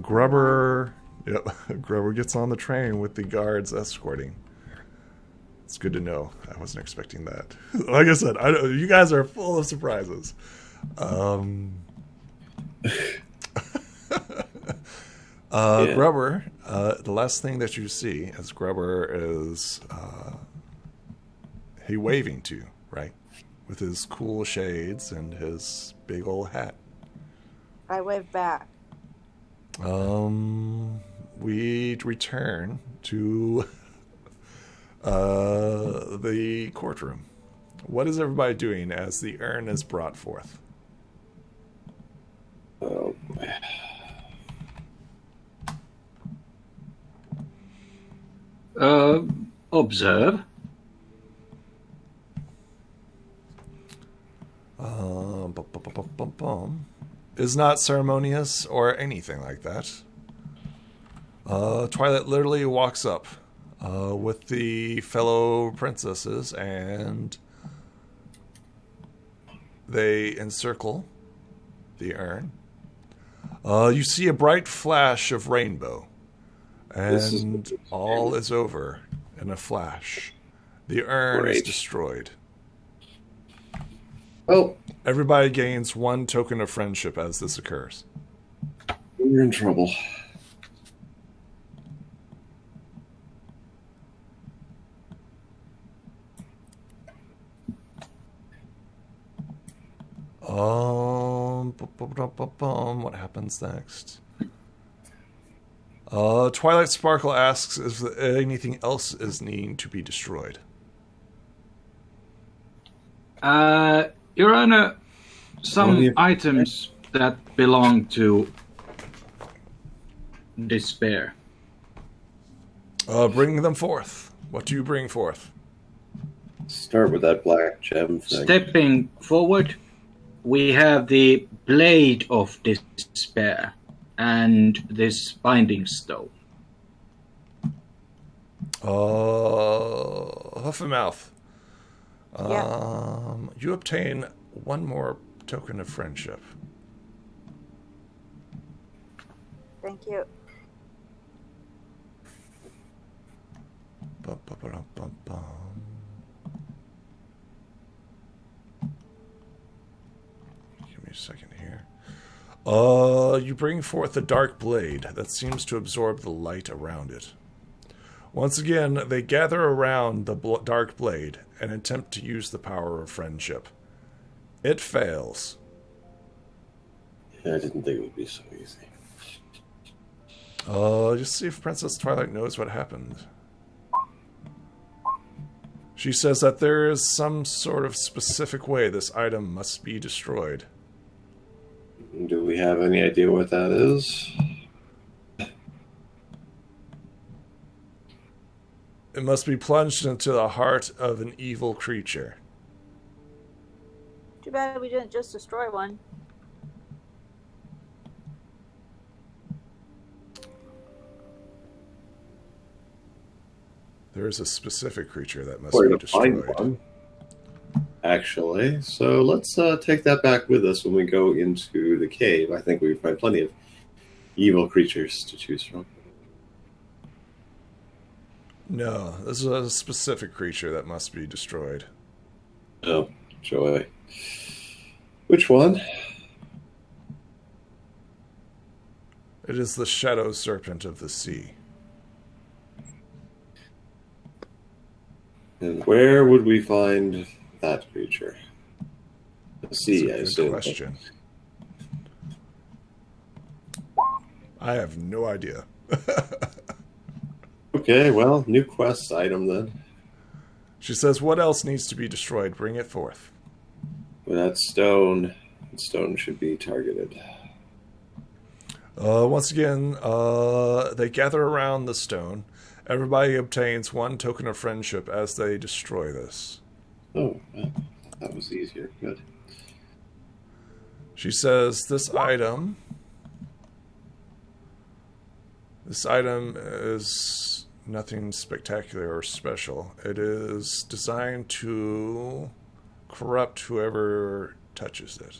Grubber... Yep, Grubber gets on the train with the guards escorting. It's good to know. I wasn't expecting that. Like I said, you guys are full of surprises. Grubber, the last thing that you see as Grubber is he waving to you, right? With his cool shades and his big old hat. I wave back. We return to the courtroom. What is everybody doing as the urn is brought forth? Observe. Is not ceremonious or anything like that. Twilight literally walks up with the fellow princesses, and they encircle the urn. You see a bright flash of rainbow, and all is over in a flash. The urn is destroyed. Well, everybody gains 1 token of friendship as this occurs. We're in trouble. What happens next? Twilight Sparkle asks if anything else is needing to be destroyed. Your Honor, some items that belong to despair. Bring them forth. What do you bring forth? Start with that black gem thing. Stepping forward, we have the Blade of Despair and this Binding Stone. Hoof-and-Mouth. Yeah. You obtain 1 more token of friendship. Thank you. Give me a second here. You bring forth a dark blade that seems to absorb the light around it. Once again, they gather around the dark blade and attempt to use the power of friendship. It fails. Yeah, I didn't think it would be so easy. Just see if Princess Twilight knows what happened. She says that there is some sort of specific way this item must be destroyed. Do we have any idea what that is? It must be plunged into the heart of an evil creature. Too bad we didn't just destroy one. There is a specific creature that must Where be to find destroyed. one, actually. So let's take that back with us when we go into the cave. I think we find plenty of evil creatures to choose from. No, this is a specific creature that must be destroyed. Oh, joy. Which one? It is the shadow serpent of the sea. And where would we find that creature? The That's sea, I a good assume. question. I have no idea. Okay, well, new quest item then. She says, what else needs to be destroyed? Bring it forth. Well, that stone should be targeted. Once again, they gather around the stone. Everybody obtains 1 token of friendship as they destroy this. Oh, well, that was easier. Good. She says, this item is nothing spectacular or special. It is designed to corrupt whoever touches it.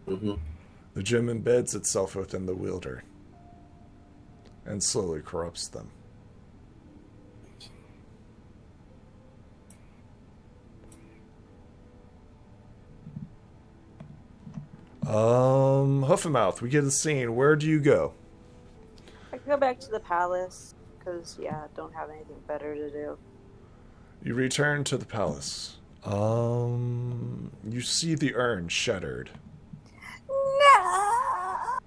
Mm-hmm. The gem embeds itself within the wielder and slowly corrupts them. Huffenmouth, we get a scene. Where do you go? I can go back to the palace because, yeah, don't have anything better to do. You return to the palace. You see the urn shattered. No!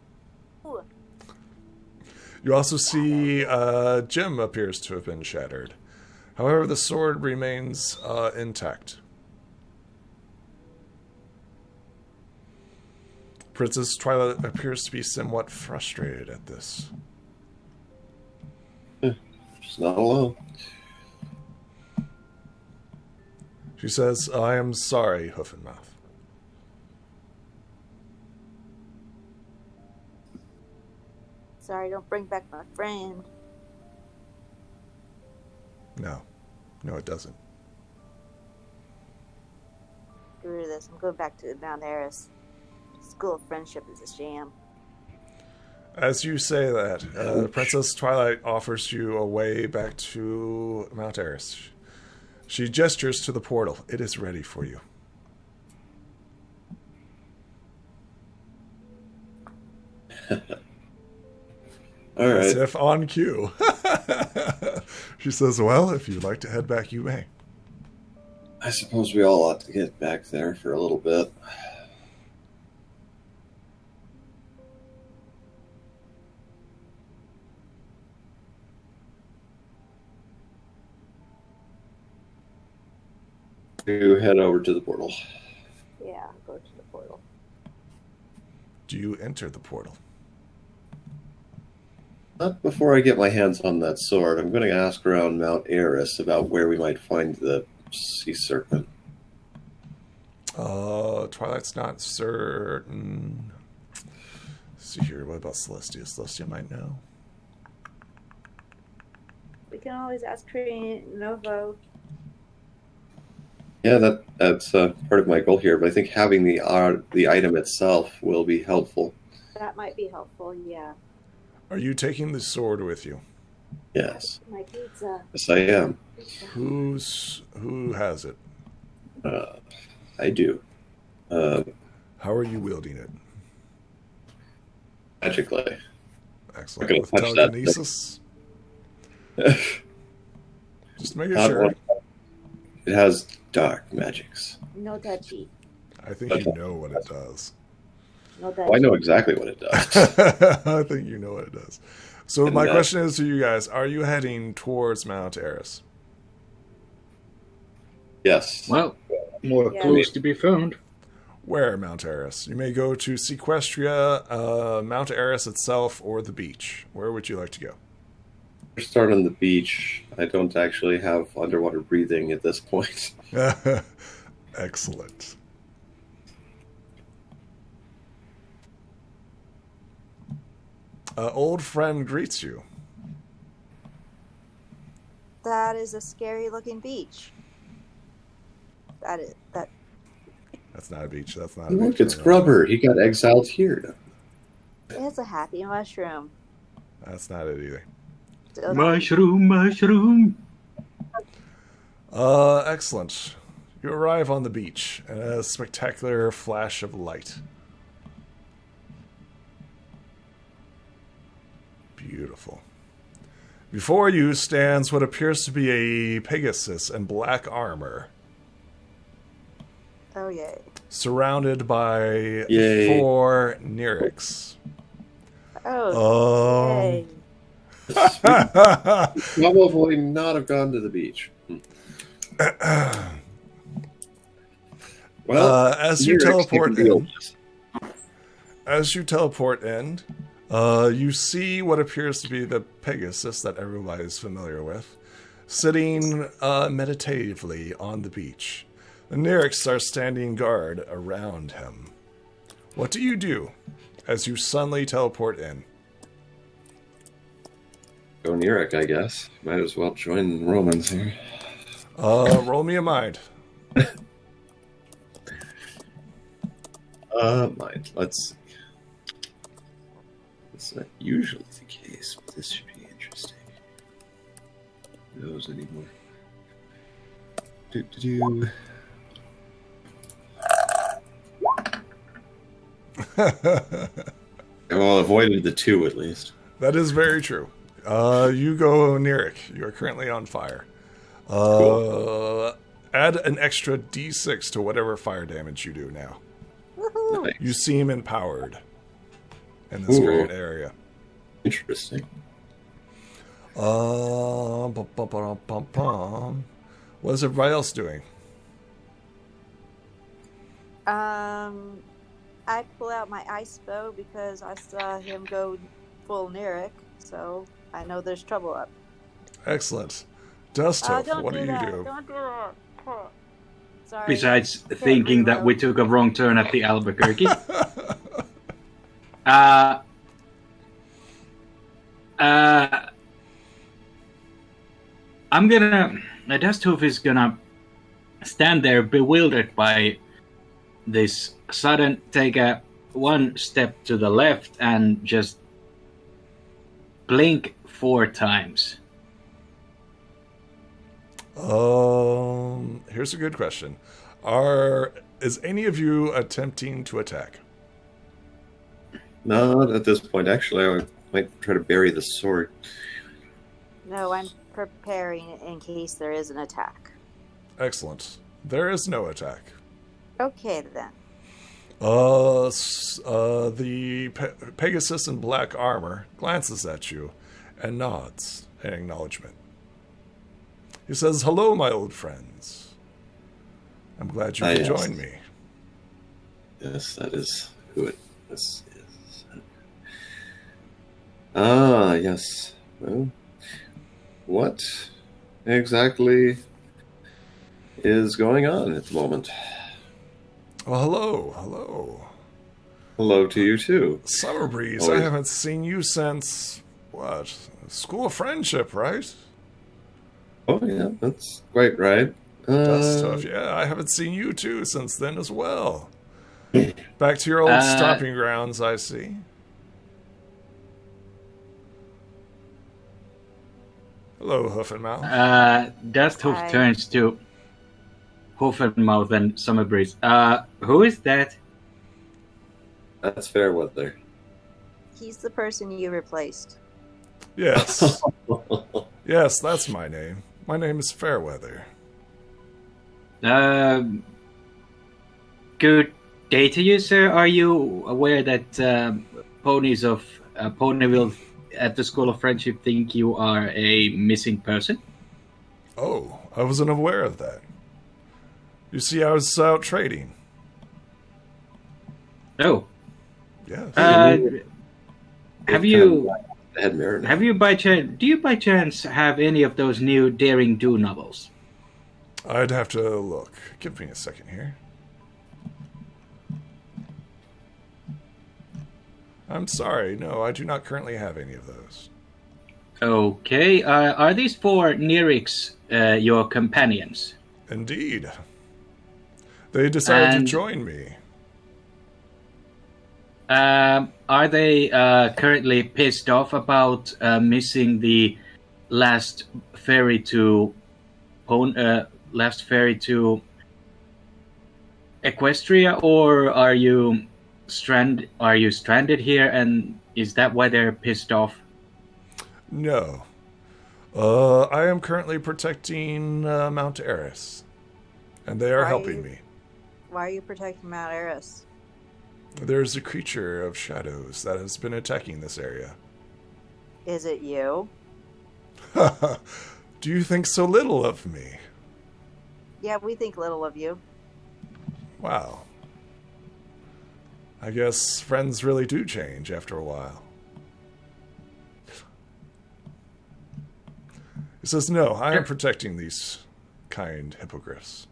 You also see gem appears to have been shattered. However, the sword remains intact. Princess Twilight appears to be somewhat frustrated at this. She's not alone. She says, I am sorry, Huffenmouth. Sorry, don't bring back my friend. No, it doesn't. Get rid of this. I'm going back to Mount Eris. School of Friendship is a sham. As you say that, Princess Twilight offers you a way back to Mount Eris. She gestures to the portal. It is ready for you. All right. As if on cue. She says, well, if you'd like to head back, you may. I suppose we all ought to get back there for a little bit. To head over to the portal. Yeah, go to the portal. Do you enter the portal? Not before I get my hands on that sword. I'm going to ask around Mount Eris about where we might find the sea serpent. Twilight's not certain. Let's see here. What about Celestia? Celestia might know. We can always ask Novo. Yeah, that's part of my goal here, but I think having the item itself will be helpful. That might be helpful, yeah. Are you taking the sword with you? Yes. My pizza. Yes, I am. Who has it? I do. How are you wielding it? Magically. Excellent. I'm With gonna touch that telekinesis? Just making Not sure. one. It has dark magics. No touchy. I think you know what it does. No touchy. Oh, I know exactly what it does. I think you know what it does. So my question is to you guys, are you heading towards Mount Eris? Yes. Well, more Yeah. clues to be found. Where Mount Eris? You may go to Equestria, Mount Eris itself, or the beach. Where would you like to go? Start on the beach. I don't actually have underwater breathing at this point. Excellent. Old friend greets you. That is a scary looking beach. That is that. That's not a beach. That's not a Look, beach. it's Grubber. He got exiled here. It's a happy mushroom. That's not it either. Still Mushroom. Excellent. You arrive on the beach, and a spectacular flash of light. Beautiful. Before you stands what appears to be a Pegasus in black armor, Oh yay! surrounded by Yay. 4 Nyrics. Oh yay! Probably not have gone to the beach. Well, as you Nyrics teleport can deal in, with this. you see what appears to be the Pegasus that everybody is familiar with, sitting meditatively on the beach. The Nyrics are standing guard around him. What do you do as you suddenly teleport in? Go Nyric, I guess. Might as well join the Romans here. Roll me a mind. Mind. Let's see. It's not usually the case, but this should be interesting. Who knows anymore? Do. Well, avoided the 2 at least. That is very true. You go Nyric. You are currently on fire. Cool. Add an extra d6 to whatever fire damage you do now. Woohoo! Nice. You seem empowered in this Ooh. great area. Interesting. What is everybody else doing? I pull out my ice bow because I saw him go full Nyric, so I know there's trouble up. Excellent. Dusthope, Don't what do you that. do? Don't do that. Sorry. Besides Can't thinking that we reload. took a wrong turn at the Albuquerque. I'm gonna. Dusthoof is gonna stand there bewildered by this sudden take a 1 step to the left and just blink 4 times. Here's a good question. Is any of you attempting to attack? Not at this point. Actually, I might try to bury the sword. No, I'm preparing in case there is an attack. Excellent. There is no attack. Okay then. The Pegasus in black armor glances at you and nods in acknowledgement. He says, "Hello, my old friends. I'm glad you could Yes. join me." Yes, that is who this is. Ah, yes. Well, what exactly is going on at the moment? Well, hello. Hello to you too. Summer Breeze, I Always. haven't seen you since, what, School of Friendship, right? Oh yeah, that's quite right. That's tough. Yeah, I haven't seen you too since then as well. Back to your old stomping grounds, I see. Hello, Hoof and Mouth. Dusthoof Hi. turns to Hoofenmouth and Summerbreeze. Who is that? That's Fairweather. He's the person you replaced. Yes. Yes, that's my name. My name is Fairweather. Good day to you, sir. Are you aware that ponies of Ponyville at the School of Friendship think you are a missing person? Oh, I wasn't aware of that. You see, I was out trading. Oh, Yes. have you Head Mariner. do you by chance have any of those new Daring Do novels? I'd have to look. Give me a second here. I'm sorry. No, I do not currently have any of those. Okay. Are these four Nerics your companions? Indeed. They decided to And- join me. Are they currently pissed off about missing the last ferry to Equestria, or are you stranded here, and is that why they're pissed off? No. I am currently protecting Mount Eris. And they are Why helping you- me. Why are you protecting Mount Eris? There's a creature of shadows that has been attacking this area. Is it you? Do you think so little of me? Yeah, we think little of you. Wow. I guess friends really do change after a while. He says, no, I am protecting these kind hippogriffs.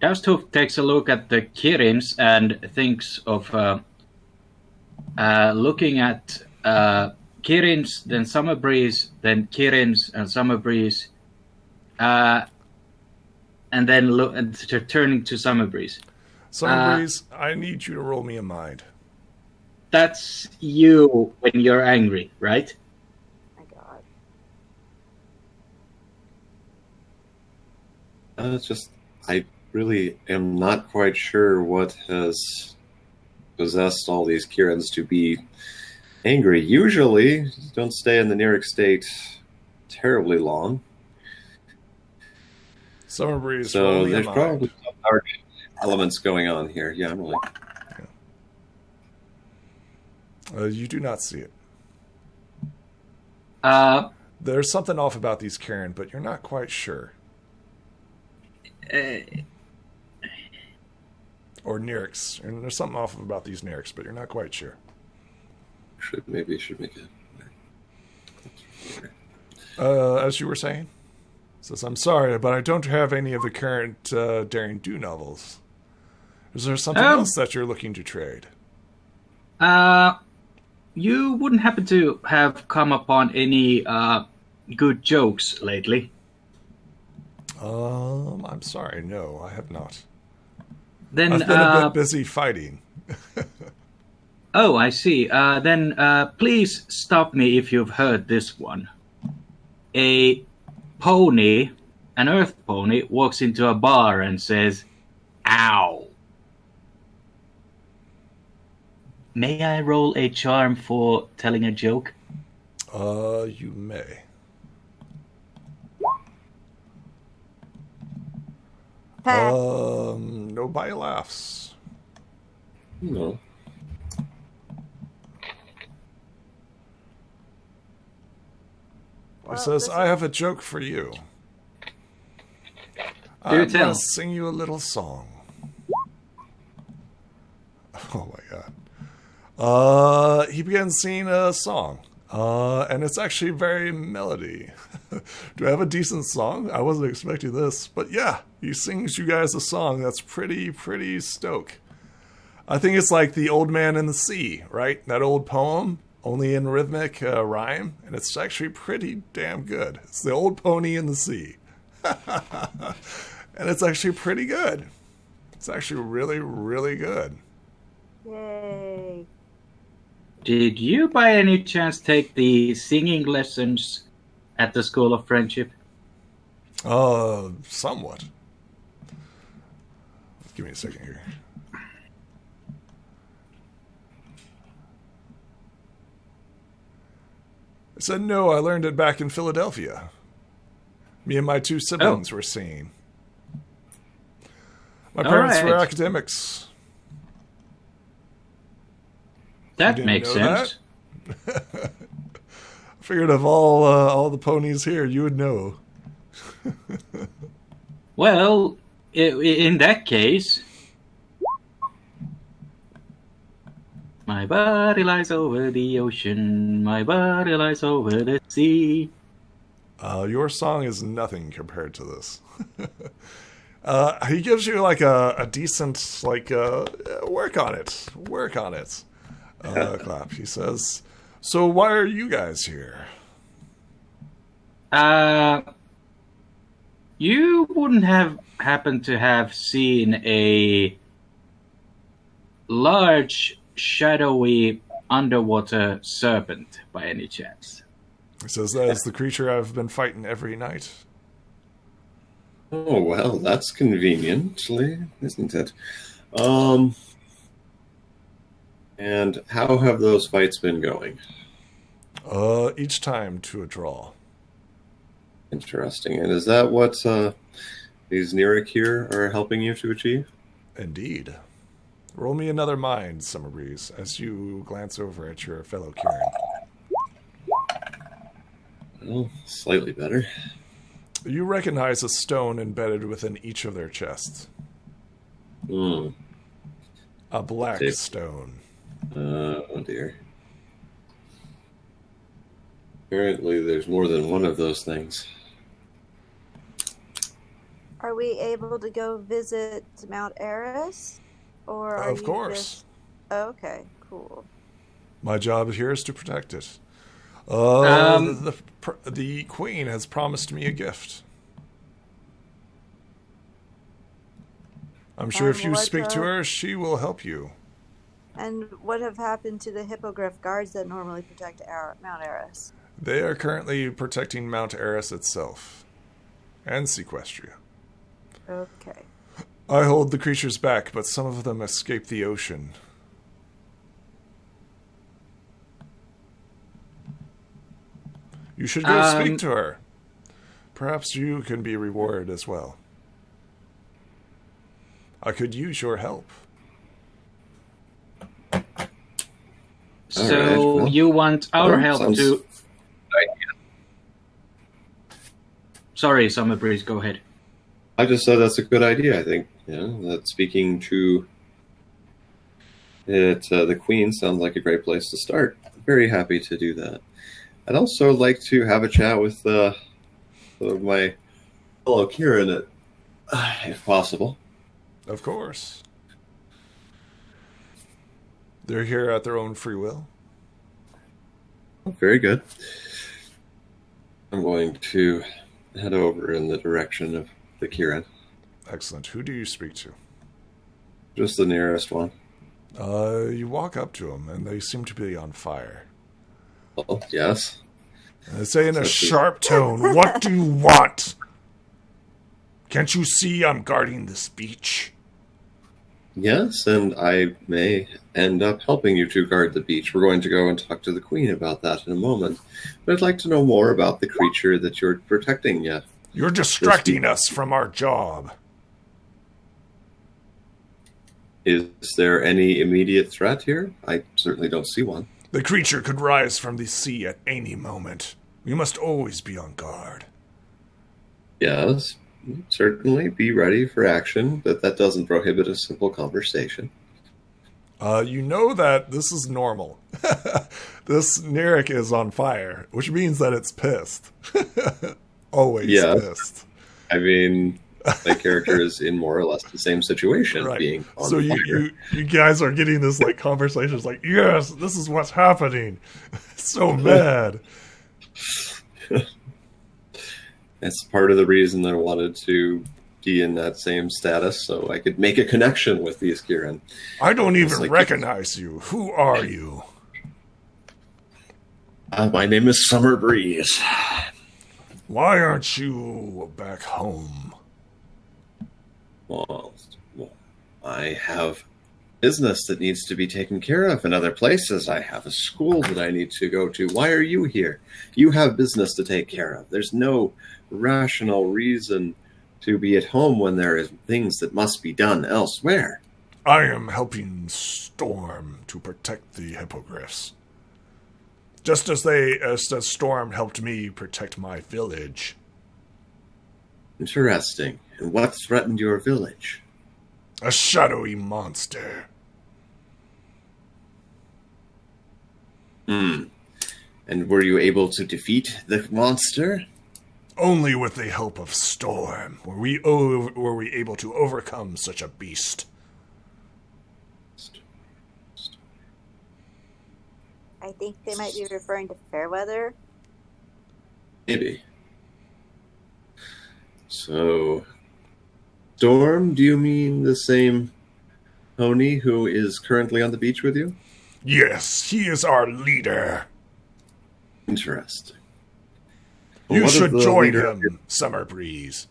Daustooth takes a look at the Kirins and thinks of looking at Kirins, then Summer Breeze, then Kirins and Summer Breeze, and then turning to Summer Breeze. Summer Breeze, I need you to roll me a mind. That's you when you're angry, right? My God. It's just, I really am not quite sure what has possessed all these Kirins to be angry. Usually, you don't stay in the Neric state terribly long. Summer Breeze, So roll me a there's mind. probably some dark elements going on here. Yeah, I'm really. You do not see it. Uh, There's something off about these Karen, but you're not quite sure. Or Nerics. And there's something off about these Nerics, but you're not quite sure. Maybe should make it. As you were saying? Says, I'm sorry, but I don't have any of the current Daring Do novels. Is there something else that you're looking to trade? You wouldn't happen to have come upon any good jokes lately? I'm sorry, no, I have not. Then, I've been a bit busy fighting. Oh, I see. Then please stop me if you've heard this one. A pony, an earth pony, walks into a bar and says, "Ow." May I roll a charm for telling a joke? You may. Pass. Nobody laughs. No. He says, I have a joke for you. Do I'm tell. going to sing you a little song. Oh my god. He begins singing a song. And it's actually very melody. Do I have a decent song? I wasn't expecting this. But yeah, he sings you guys a song that's pretty stoke. I think it's like The Old Man in the Sea, right? That old poem, only in rhythmic rhyme. And it's actually pretty damn good. It's The Old Pony in the Sea. And it's actually pretty good. It's actually really good. Yay. Did you by any chance take the singing lessons at the School of Friendship? Somewhat. Give me a second here. I said, no, I learned it back in Philadelphia. Me and my two siblings were singing. My parents were academics. That didn't makes know sense. I figured of all the ponies here, you would know. Well, in that case, my body lies over the ocean, my body lies over the sea. Your song is nothing compared to this. He gives you like a decent, like, work on it. Yeah. Clap. He says, so why are you guys here? You wouldn't have happened to have seen a large, shadowy underwater serpent by any chance? He says, that is the creature I've been fighting every night. Oh, well, that's conveniently, isn't it? And how have those fights been going? Each time to a draw. Interesting. And is that what these Neric here are helping you to achieve? Indeed. Roll me another mind, Summer Breeze, as you glance over at your fellow Kieran. Well, slightly better. You recognize a stone embedded within each of their chests. Hmm. A black stone. Oh dear. Apparently there's more than one of those things. Are we able to go visit Mount Eris? Or are Of course. Okay, cool. My job here is to protect it. The queen has promised me a gift. I'm sure if you speak to her, she will help you. And what have happened to the hippogriff guards that normally protect Mount Eris? They are currently protecting Mount Eris itself. And Equestria. Okay. I hold the creatures back, but some of them escape the ocean. You should go speak to her. Perhaps you can be rewarded as well. I could use your help. So right, well, you want our help sounds- to... Sorry, Summer Breeze, go ahead. I just said that's a good idea, I think. That speaking to it, the Queen sounds like a great place to start. Very happy to do that. I'd also like to have a chat with some of my fellow Kieran, if possible. Of course. They're here at their own free will. Oh, very good. I'm going to head over in the direction of the Kieran. Excellent. Who do you speak to? Just the nearest one. You walk up to them, and they seem to be on fire. Oh, yes. And they say in a sharp tone, "What do you want? Can't you see I'm guarding this beach?" Yes, and I may end up helping you to guard the beach. We're going to go and talk to the Queen about that in a moment. But I'd like to know more about the creature that you're protecting yet. You're distracting us from our job. Is there any immediate threat here? I certainly don't see one. The creature could rise from the sea at any moment. We must always be on guard. Yes, certainly be ready for action, but that doesn't prohibit a simple conversation. You know that this is normal. This Neric is on fire, which means that it's pissed. Always pissed. I mean, my character is in more or less the same situation, Right. being on So fire. you guys are getting this like conversation. It's like, yes, this is what's happening. So mad. It's part of the reason I wanted to be in that same status, so I could make a connection with these Kieran. I don't even like- recognize you. Who are you? My name is Summer Breeze. Why aren't you back home? Well, I have business that needs to be taken care of in other places. I have a school that I need to go to. Why are you here? You have business to take care of. There's no rational reason to be at home when there is things that must be done elsewhere. I am helping Storm to protect the hippogriffs. Just as Storm helped me protect my village. Interesting. And what threatened your village? A shadowy monster. And were you able to defeat the monster? Only with the help of Storm were we able to overcome such a beast. I think they might be referring to Fairweather. Maybe. So, Storm, do you mean the same pony who is currently on the beach with you? Yes, he is our leader. Interesting. You What if should the join leader- him, Summer Breeze.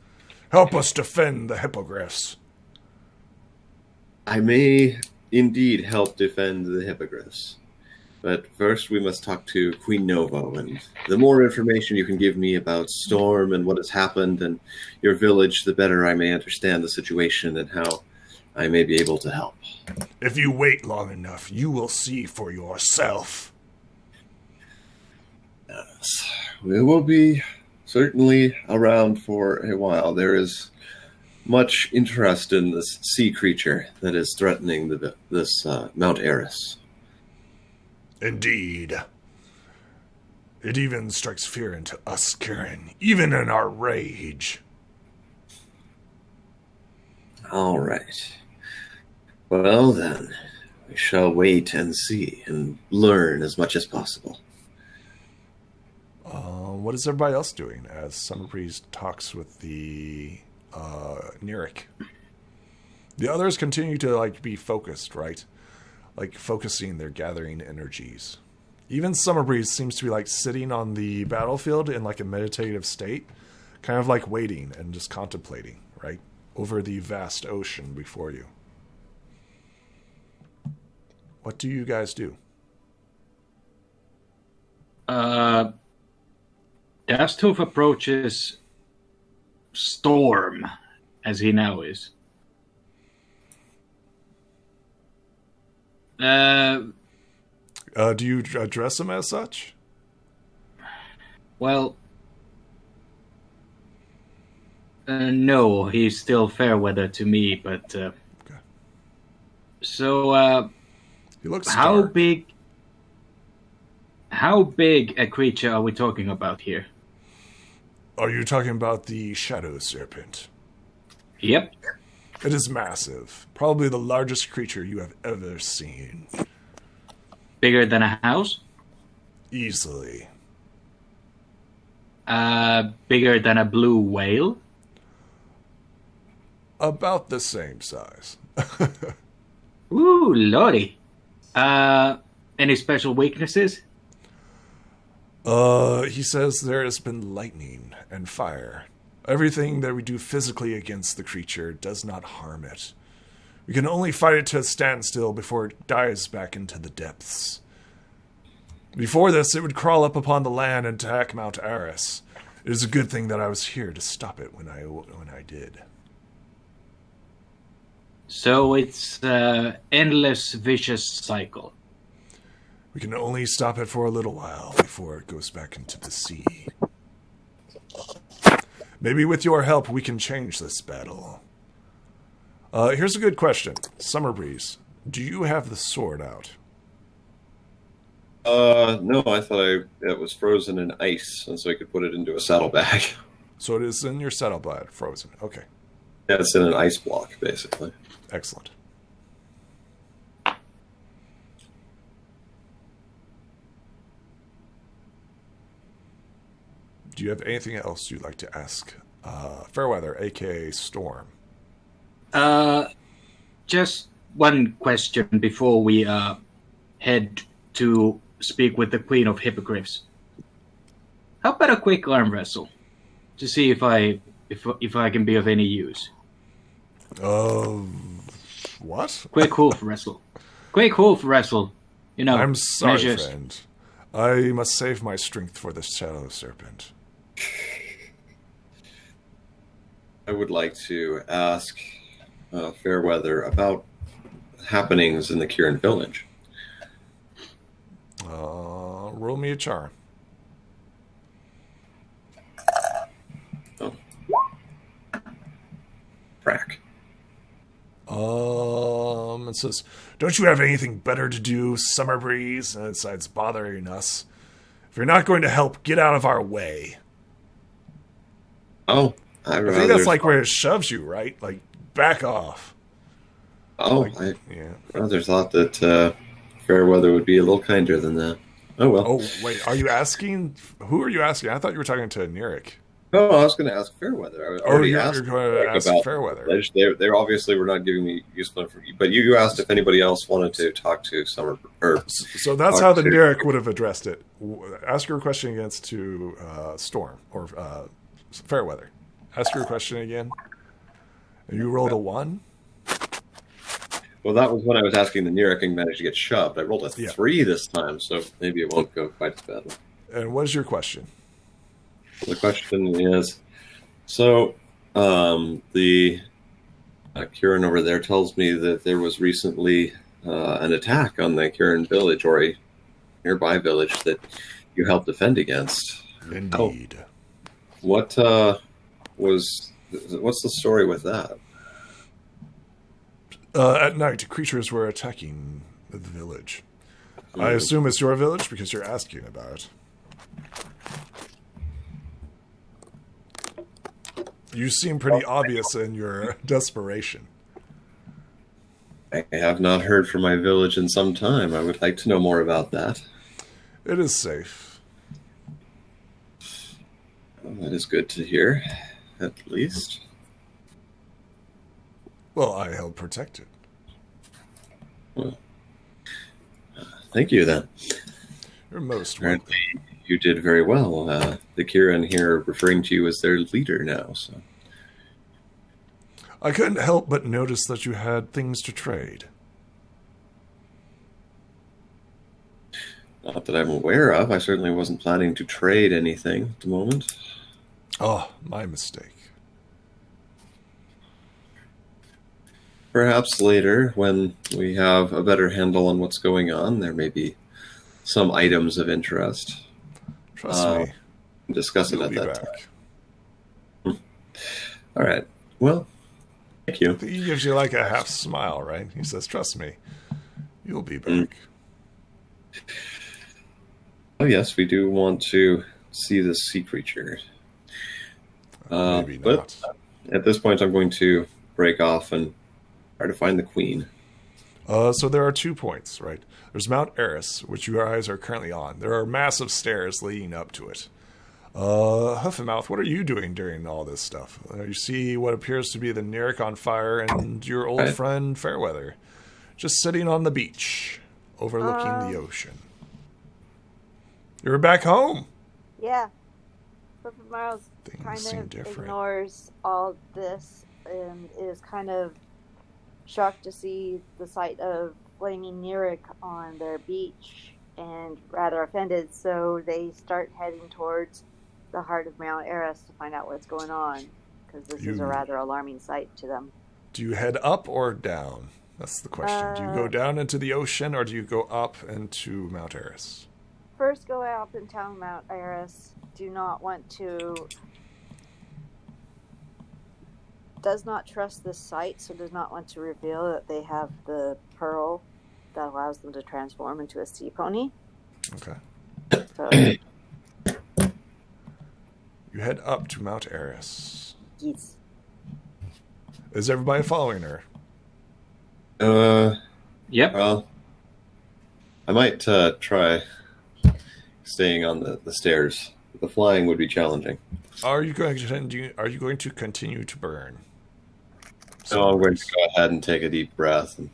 Help us defend the hippogriffs. I may indeed help defend the hippogriffs. But first we must talk to Queen Novo, and the more information you can give me about Storm and what has happened and your village, the better I may understand the situation and how I may be able to help. If you wait long enough, you will see for yourself. Yes. We will be certainly around for a while. There is much interest in this sea creature that is threatening this Mount Eris. Indeed. It even strikes fear into us, Karen, even in our rage. All right. Well, then, we shall wait and see and learn as much as possible. What is everybody else doing as Summer Breeze talks with the Nirik? The others continue to be focused, right? Focusing their gathering energies. Even Summer Breeze seems to be sitting on the battlefield in a meditative state, kind of waiting and just contemplating, right? Over the vast ocean before you. What do you guys do? Dastoof approaches Storm, as he now is. Do you address him as such? Well, no, he's still Fairweather to me, but... Okay. So, He looks how scarred. big a creature are we talking about here? Are you talking about the Shadow Serpent? Yep. It is massive. Probably the largest creature you have ever seen. Bigger than a house? Easily. Bigger than a blue whale? About the same size. Ooh, lordy. Any special weaknesses? He says there has been lightning and fire. Everything that we do physically against the creature does not harm it. We can only fight it to a standstill before it dives back into the depths. Before this, it would crawl up upon the land and attack Mount Eris. It is a good thing that I was here to stop it when I did. So it's endless vicious cycle. We can only stop it for a little while before it goes back into the sea. Maybe with your help we can change this battle. Here's a good question. Summer Breeze, do you have the sword out? No, I thought it was frozen in ice, and so I could put it into a saddlebag. So it is in your saddlebag, frozen. Okay, Yeah, it's in an ice block, basically. excellent. Do you have anything else you'd like to ask Fairweather, a.k.a. Storm? Just one question before we head to speak with the Queen of Hippogriffs. How about a quick arm wrestle to see if I can be of any use? What? Quick hoof wrestle. Quick hoof wrestle. You know, I'm sorry, measures. friend. I must save my strength for the Shadow Serpent. I would like to ask Fairweather about happenings in the Kieran village. Roll me a charm. Oh. Crack. It says, don't you have anything better to do, Summer Breeze, besides bothering us? If you're not going to help, get out of our way. Oh, I think that's where it shoves you, right? Back off. Oh, Yeah. I rather thought that Fairweather would be a little kinder than that. Oh, well. Oh, wait, are you asking? Who are you asking? I thought you were talking to Nirik. Oh, I was going to ask Fairweather. I already asked you're going to ask about Fairweather. They obviously were not giving me useful information, but you asked if anybody else wanted to talk to Summer. So that's how the Neric would have addressed it. Ask your question against to Storm or Fairweather. Ask your question again. And you rolled a 1? Well, that was when I was asking the Neric and managed to get shoved. I rolled a 3 this time, so maybe it won't go quite as badly. And what is your question? The question is, so the Kieran over there tells me that there was recently an attack on the Kieran village or a nearby village that you helped defend against. Indeed. What's the story with that? At night, creatures were attacking the village. I assume it's your village because you're asking about it. You seem pretty obvious in your desperation. I have not heard from my village in some time. I would like to know more about that. It is safe. Well, that is good to hear, at least. Well, I help protect it. Well, thank you, then. You're most welcome. Apparently, you did very well. The Kieran here referring to you as their leader now. So I couldn't help but notice that you had things to trade. Not that I'm aware of. I certainly wasn't planning to trade anything at the moment. Oh, my mistake. Perhaps later, when we have a better handle on what's going on, there may be some items of interest. Trust me. Discuss it You'll at be that back. time. All right. Well, thank you. He gives you like a half smile, right? He says, trust me, you'll be back. Oh, yes, we do want to see this sea creature. Maybe but not. At this point, I'm going to break off and try to find the queen. So there are 2 points, right? There's Mount Eris, which you guys are currently on. There are massive stairs leading up to it. Huffenmouth, what are you doing during all this stuff? You see what appears to be the Neric on fire and your old friend Fairweather just sitting on the beach, overlooking the ocean. You're back home. Yeah. Perfect Miles Things kind seem of different. ignores all this and is kind of shocked to see the sight of flaming Neric on their beach and rather offended. So they start heading towards the heart of Mount Eris to find out what's going on, because this is a rather alarming sight to them. Do you head up or down? That's the question. Do you go down into the ocean or do you go up into Mount Eris? First, go up and tell Mount Eris. Do not want to. Does not trust this site, so does not want to reveal that they have the pearl that allows them to transform into a sea pony. Okay. So, You head up to Mount Eris. yes. Is everybody following her? Yep. Well, I might try staying on the stairs. The flying would be challenging. Are you going to continue to burn? So I'm going to go ahead and take a deep breath and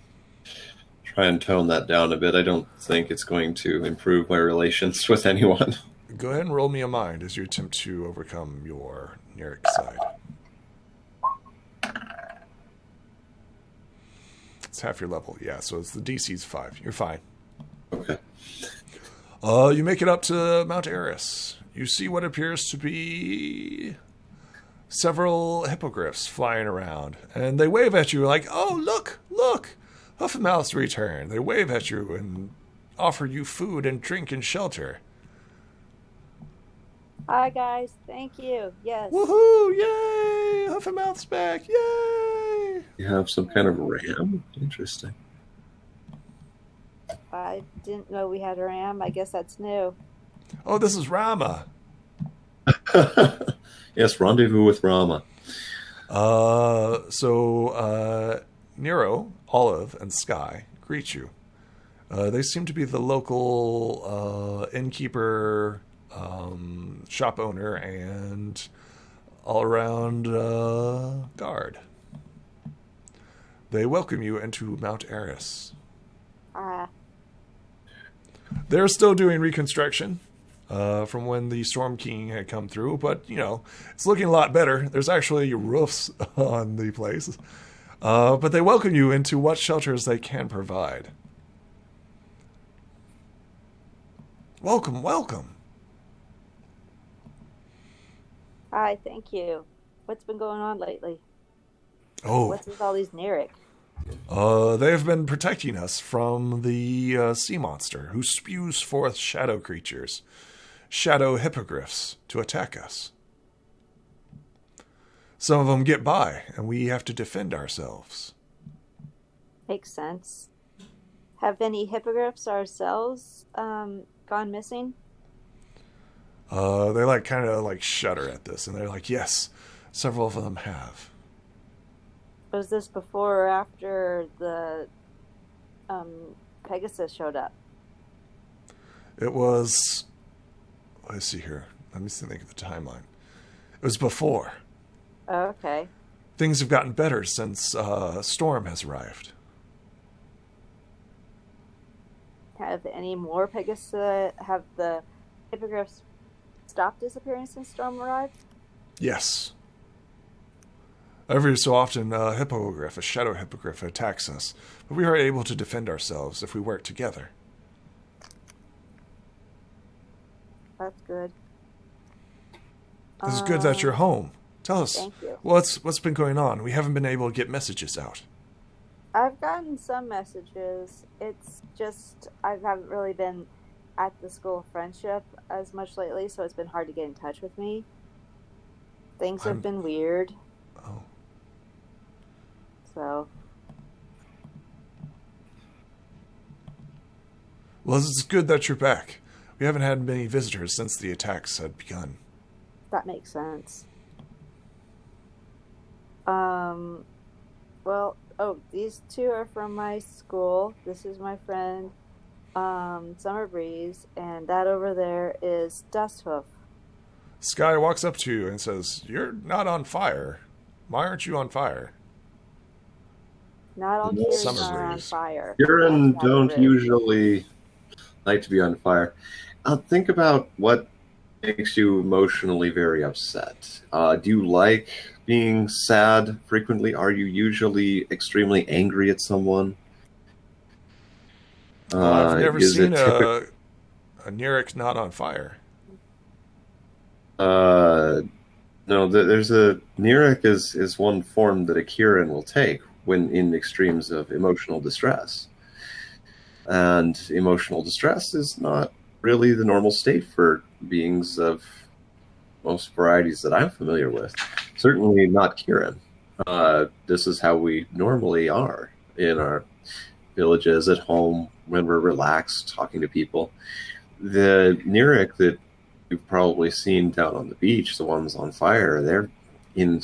try and tone that down a bit. I don't think it's going to improve my relations with anyone. Go ahead and roll me a mind as you attempt to overcome your Neric side. It's half your level. Yeah, so it's the DC's 5. You're fine. Okay. You make it up to Mount Eris. You see what appears to be several hippogriffs flying around, and they wave at you like, "Oh, look, look! Huffenmouth's returned." They wave at you and offer you food and drink and shelter. Hi guys, thank you. Yes. Woohoo! Yay! Huffenmouth's back! Yay! You have some kind of ram? Interesting. I didn't know we had a ram. I guess that's new. Oh, this is Rama. Yes, rendezvous with Rama. So Nero, Olive, and Sky greet you. They seem to be the local innkeeper, shop owner, and all-around guard. They welcome you into Mount Eris. They're still doing reconstruction from when the Storm King had come through, but, it's looking a lot better. There's actually roofs on the place. But they welcome you into what shelters they can provide. Welcome, welcome. Hi, thank you. What's been going on lately? Oh. What's with all these Narek? They have been protecting us from the sea monster who spews forth shadow creatures, shadow hippogriffs, to attack us. Some of them get by, and we have to defend ourselves. Makes sense. Have any hippogriffs ourselves gone missing? They kind of shudder at this, and they're like, yes, several of them have. Was this before or after the Pegasus showed up? It was, let's see here. Let me think of the timeline. It was before. Oh, okay. Things have gotten better since Storm has arrived. Have any more Pegasus, have the hippogriffs stopped disappearing since Storm arrived? Yes. Every so often, a shadow hippogriff, attacks us, but we are able to defend ourselves if we work together. That's good. It's good that you're home. Tell us, thank you. what's been going on? We haven't been able to get messages out. I've gotten some messages. It's just I haven't really been at the School of Friendship as much lately, so it's been hard to get in touch with me. Things have been weird. Oh. So. Well, it's good that you're back. We haven't had many visitors since the attacks had begun. That makes sense. These two are from my school. This is my friend, Summer Breeze, and that over there is Dusthoof. Sky walks up to you and says, "You're not on fire. Why aren't you on fire?" Not all No, Kieran Summer are on Breeze. fire. Kieran That's don't rude. usually like to be on fire. Think about what makes you emotionally very upset. Do you like being sad frequently? Are you usually extremely angry at someone? I've never is seen it a Neric not on fire. No, there's a Neric is one form that a Kieran will take when in extremes of emotional distress. And emotional distress is not really the normal state for beings of most varieties that I'm familiar with. Certainly not Kieran. This is how we normally are in our villages, at home, when we're relaxed, talking to people. The Neric that you've probably seen down on the beach, the ones on fire, they're in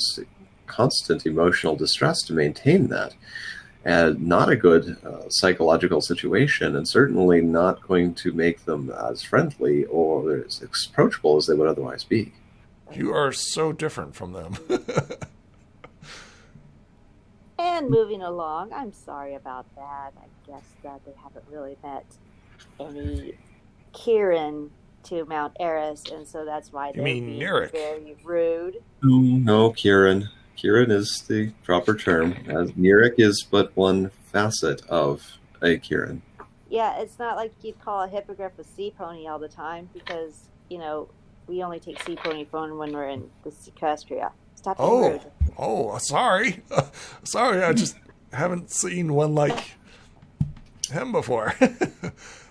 constant emotional distress to maintain that. And not a good psychological situation, and certainly not going to make them as friendly or as approachable as they would otherwise be. You are so different from them. And moving along, I'm sorry about that. I guess that they haven't really met any Kieran to Mount Eris, and so that's why they're mean being Neric? very rude. No, Kieran. Kieran is the proper term, as Neric is but one facet of a Kieran. Yeah, it's not like you'd call a hippogriff a sea pony all the time because, we only take sea pony phone when we're in the Equestria. Stop being rude. Sorry. Sorry, I just haven't seen one like him before.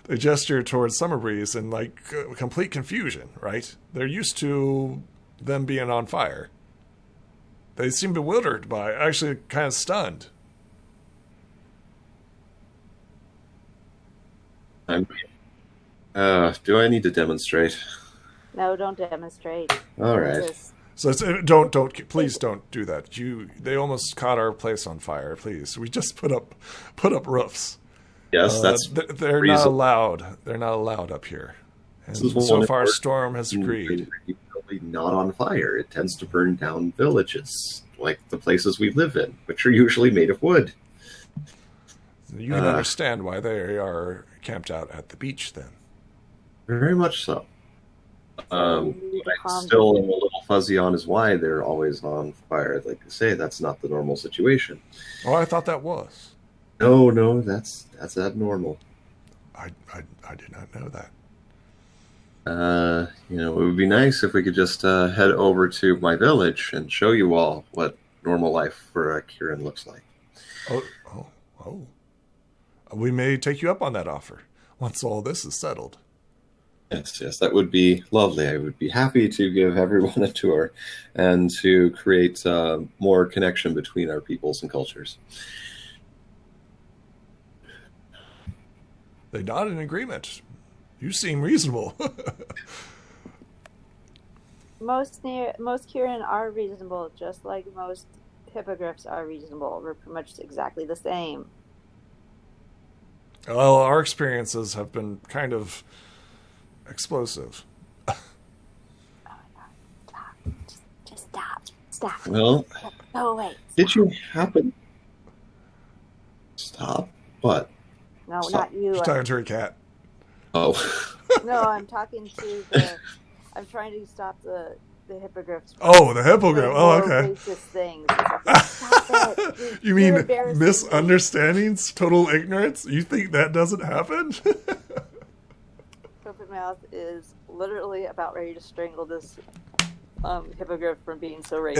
They gesture towards Summer Breeze in complete confusion, right? They're used to them being on fire. They seem bewildered by it, actually kind of stunned. Do I need to demonstrate? No, don't demonstrate. All right. So please don't do that. They almost caught our place on fire. Please, we just put up roofs. Yes, that's they're not allowed. They're not allowed up here. And so far, Storm has agreed. usually not on fire. It tends to burn down villages, like the places we live in, which are usually made of wood. You can understand why they are camped out at the beach then. Very much so. You need to What I calm still am a little fuzzy on is why they're always on fire. Like I say, that's not the normal situation. Oh, I thought that was. No, that's abnormal. I did not know that. It would be nice if we could just head over to my village and show you all what normal life for Kieran looks like. Oh. We may take you up on that offer once all this is settled. Yes, that would be lovely. I would be happy to give everyone a tour and to create more connection between our peoples and cultures. They nod in agreement. You seem reasonable. Most Kieran are reasonable, just like most hippogriffs are reasonable. We're pretty much exactly the same. Well, our experiences have been kind of explosive. Oh my God. Just stop. Well, Go away. did you happen... Stop? What? No, Stop. not you. She's talking to her cat. Oh. No, I'm talking to the... I'm trying to stop the hippogriffs. Oh, the hippogriff. Oh, More okay. racist things. Stop it. You You're mean embarrassing me. misunderstandings, total ignorance? You think that doesn't happen? Open Mouth is literally about ready to strangle this hippogriff from being so racist.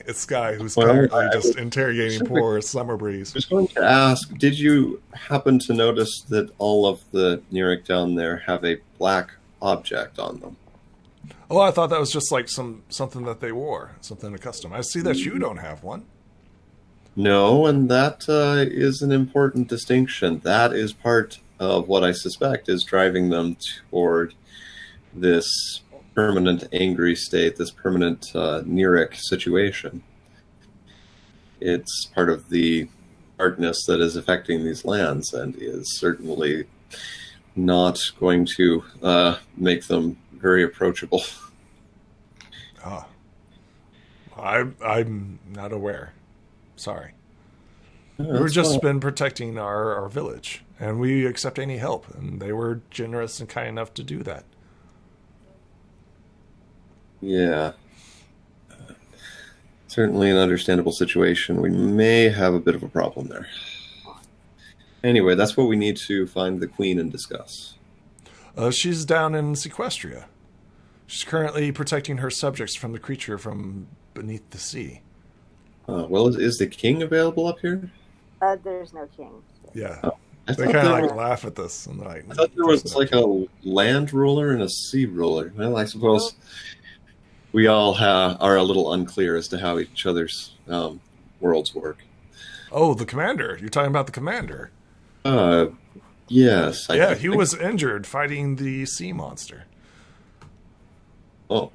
It's Sky who's Well, currently I just was- interrogating poor Summer Breeze. I was going to ask, did you happen to notice that all of the Neric down there have a black object on them? Oh, I thought that was just like something that they wore, something to custom. I see that you don't have one. No, and that is an important distinction. That is part of what I suspect is driving them toward this permanent angry state, this permanent Neric situation. It's part of the darkness that is affecting these lands and is certainly not going to make them very approachable. Ah, I'm not aware. Sorry. We've just been protecting our village, and we accept any help, and they were generous and kind enough to do that. Yeah. Certainly an understandable situation. We may have a bit of a problem there. Anyway, that's what we need to find the queen and discuss. She's down in Equestria. She's currently protecting her subjects from the creature from beneath the sea. Well, is the king available up here? There's no king. Yeah. I They thought kind of there like laugh at this. And like, I thought there was like a land ruler and a sea ruler. Well, I suppose we all are a little unclear as to how each other's worlds work. Oh, the commander. You're talking about the commander. Yes. Yeah, he was injured fighting the sea monster. Oh.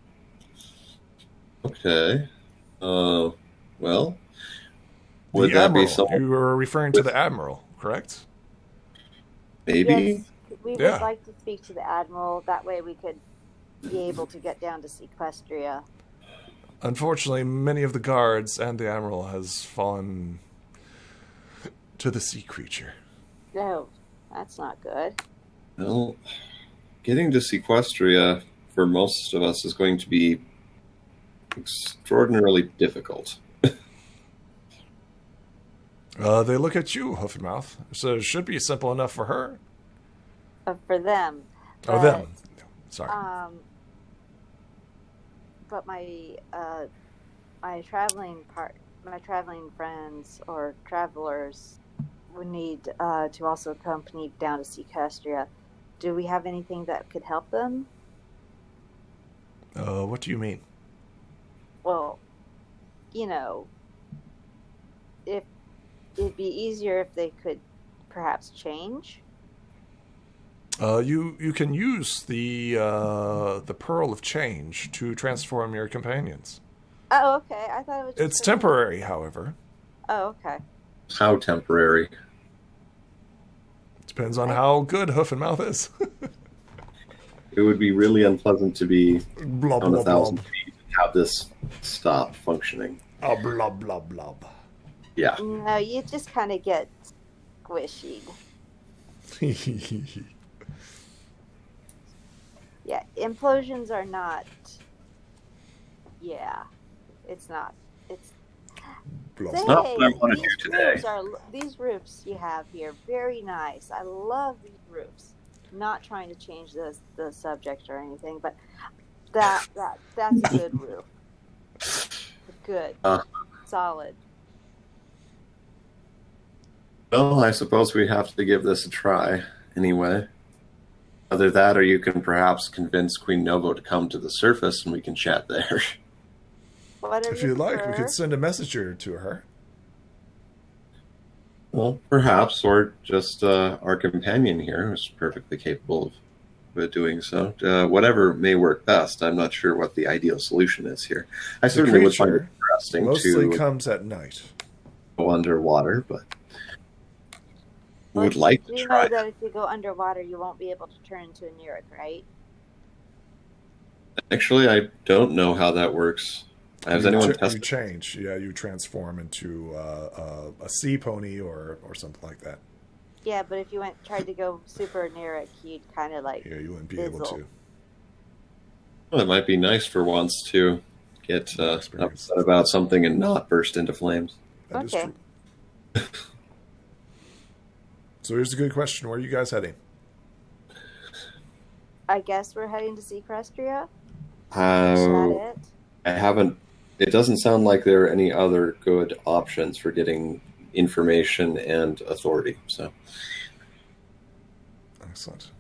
Okay. Well, would The that admiral. be someone? You were referring to the admiral, correct? Maybe? Yes, we would Yeah. like to speak to the admiral. That way we could be able to get down to Equestria. Unfortunately, many of the guards and the admiral has fallen to the sea creature. No, that's not good. Well, getting to Equestria for most of us is going to be extraordinarily difficult. They look at you, Hoofenmouth. So it should be simple enough for her. For them. Oh, them. Sorry. But my traveling friends or travelers would need to also accompany down to Equestria. Do we have anything that could help them? What do you mean? Well, if it'd be easier if they could perhaps change. You can use the Pearl of Change to transform your companions. Oh, okay. I thought it was. It's temporary, however. Oh, okay. How temporary? Depends on how good Hoof and Mouth is. It would be really unpleasant to be Blob, on blob, 1,000 blob. feet and have this stop functioning. Blob, blob, blob. Yeah. No, you just kind of get squishy. Yeah, implosions are not. Yeah, it's not. It's. Blob. Say, not what I wanna do these today. these roofs you have here, very nice. I love these roofs. Not trying to change the subject or anything, but that's a good roof. Good, solid. Well, I suppose we have to give this a try anyway. Either that, or you can perhaps convince Queen Novo to come to the surface and we can chat there. Whatever If you'd like, we prefer. could send a messenger to her. Well, perhaps, or just our companion here, who's perfectly capable of doing so. Whatever may work best. I'm not sure what the ideal solution is here. I The certainly would find it creature interesting mostly to comes at night. go underwater, but Well, would like to you try. know that if you go underwater, you won't be able to turn into a Neric, right? Actually, I don't know how that works. Has anyone you tested? change. Yeah, you transform into a sea pony or something like that. Yeah, but if you tried to go super Neric, you'd kind of like. Yeah, you wouldn't be able fizzle. to. Well, it might be nice for once to get Experience. upset about something and not burst into flames. That is Okay. true. So here's a good question. Where are you guys heading? I guess we're heading to Equestria. Is that it? I haven't. It doesn't sound like there are any other good options for getting information and authority. So Excellent.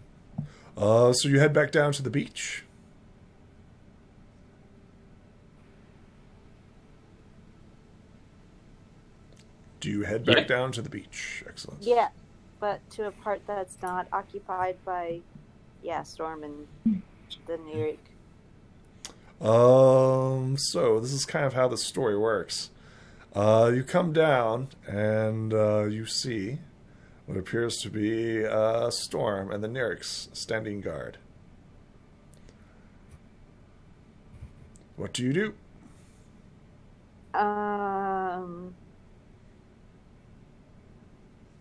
So you head back down to the beach. Do you head back Yeah. down to the beach? Excellent. Yeah, but to a part that's not occupied by, Storm and the Neric. So this is kind of how the story works. You come down and you see what appears to be Storm and the Nerics standing guard. What do you do?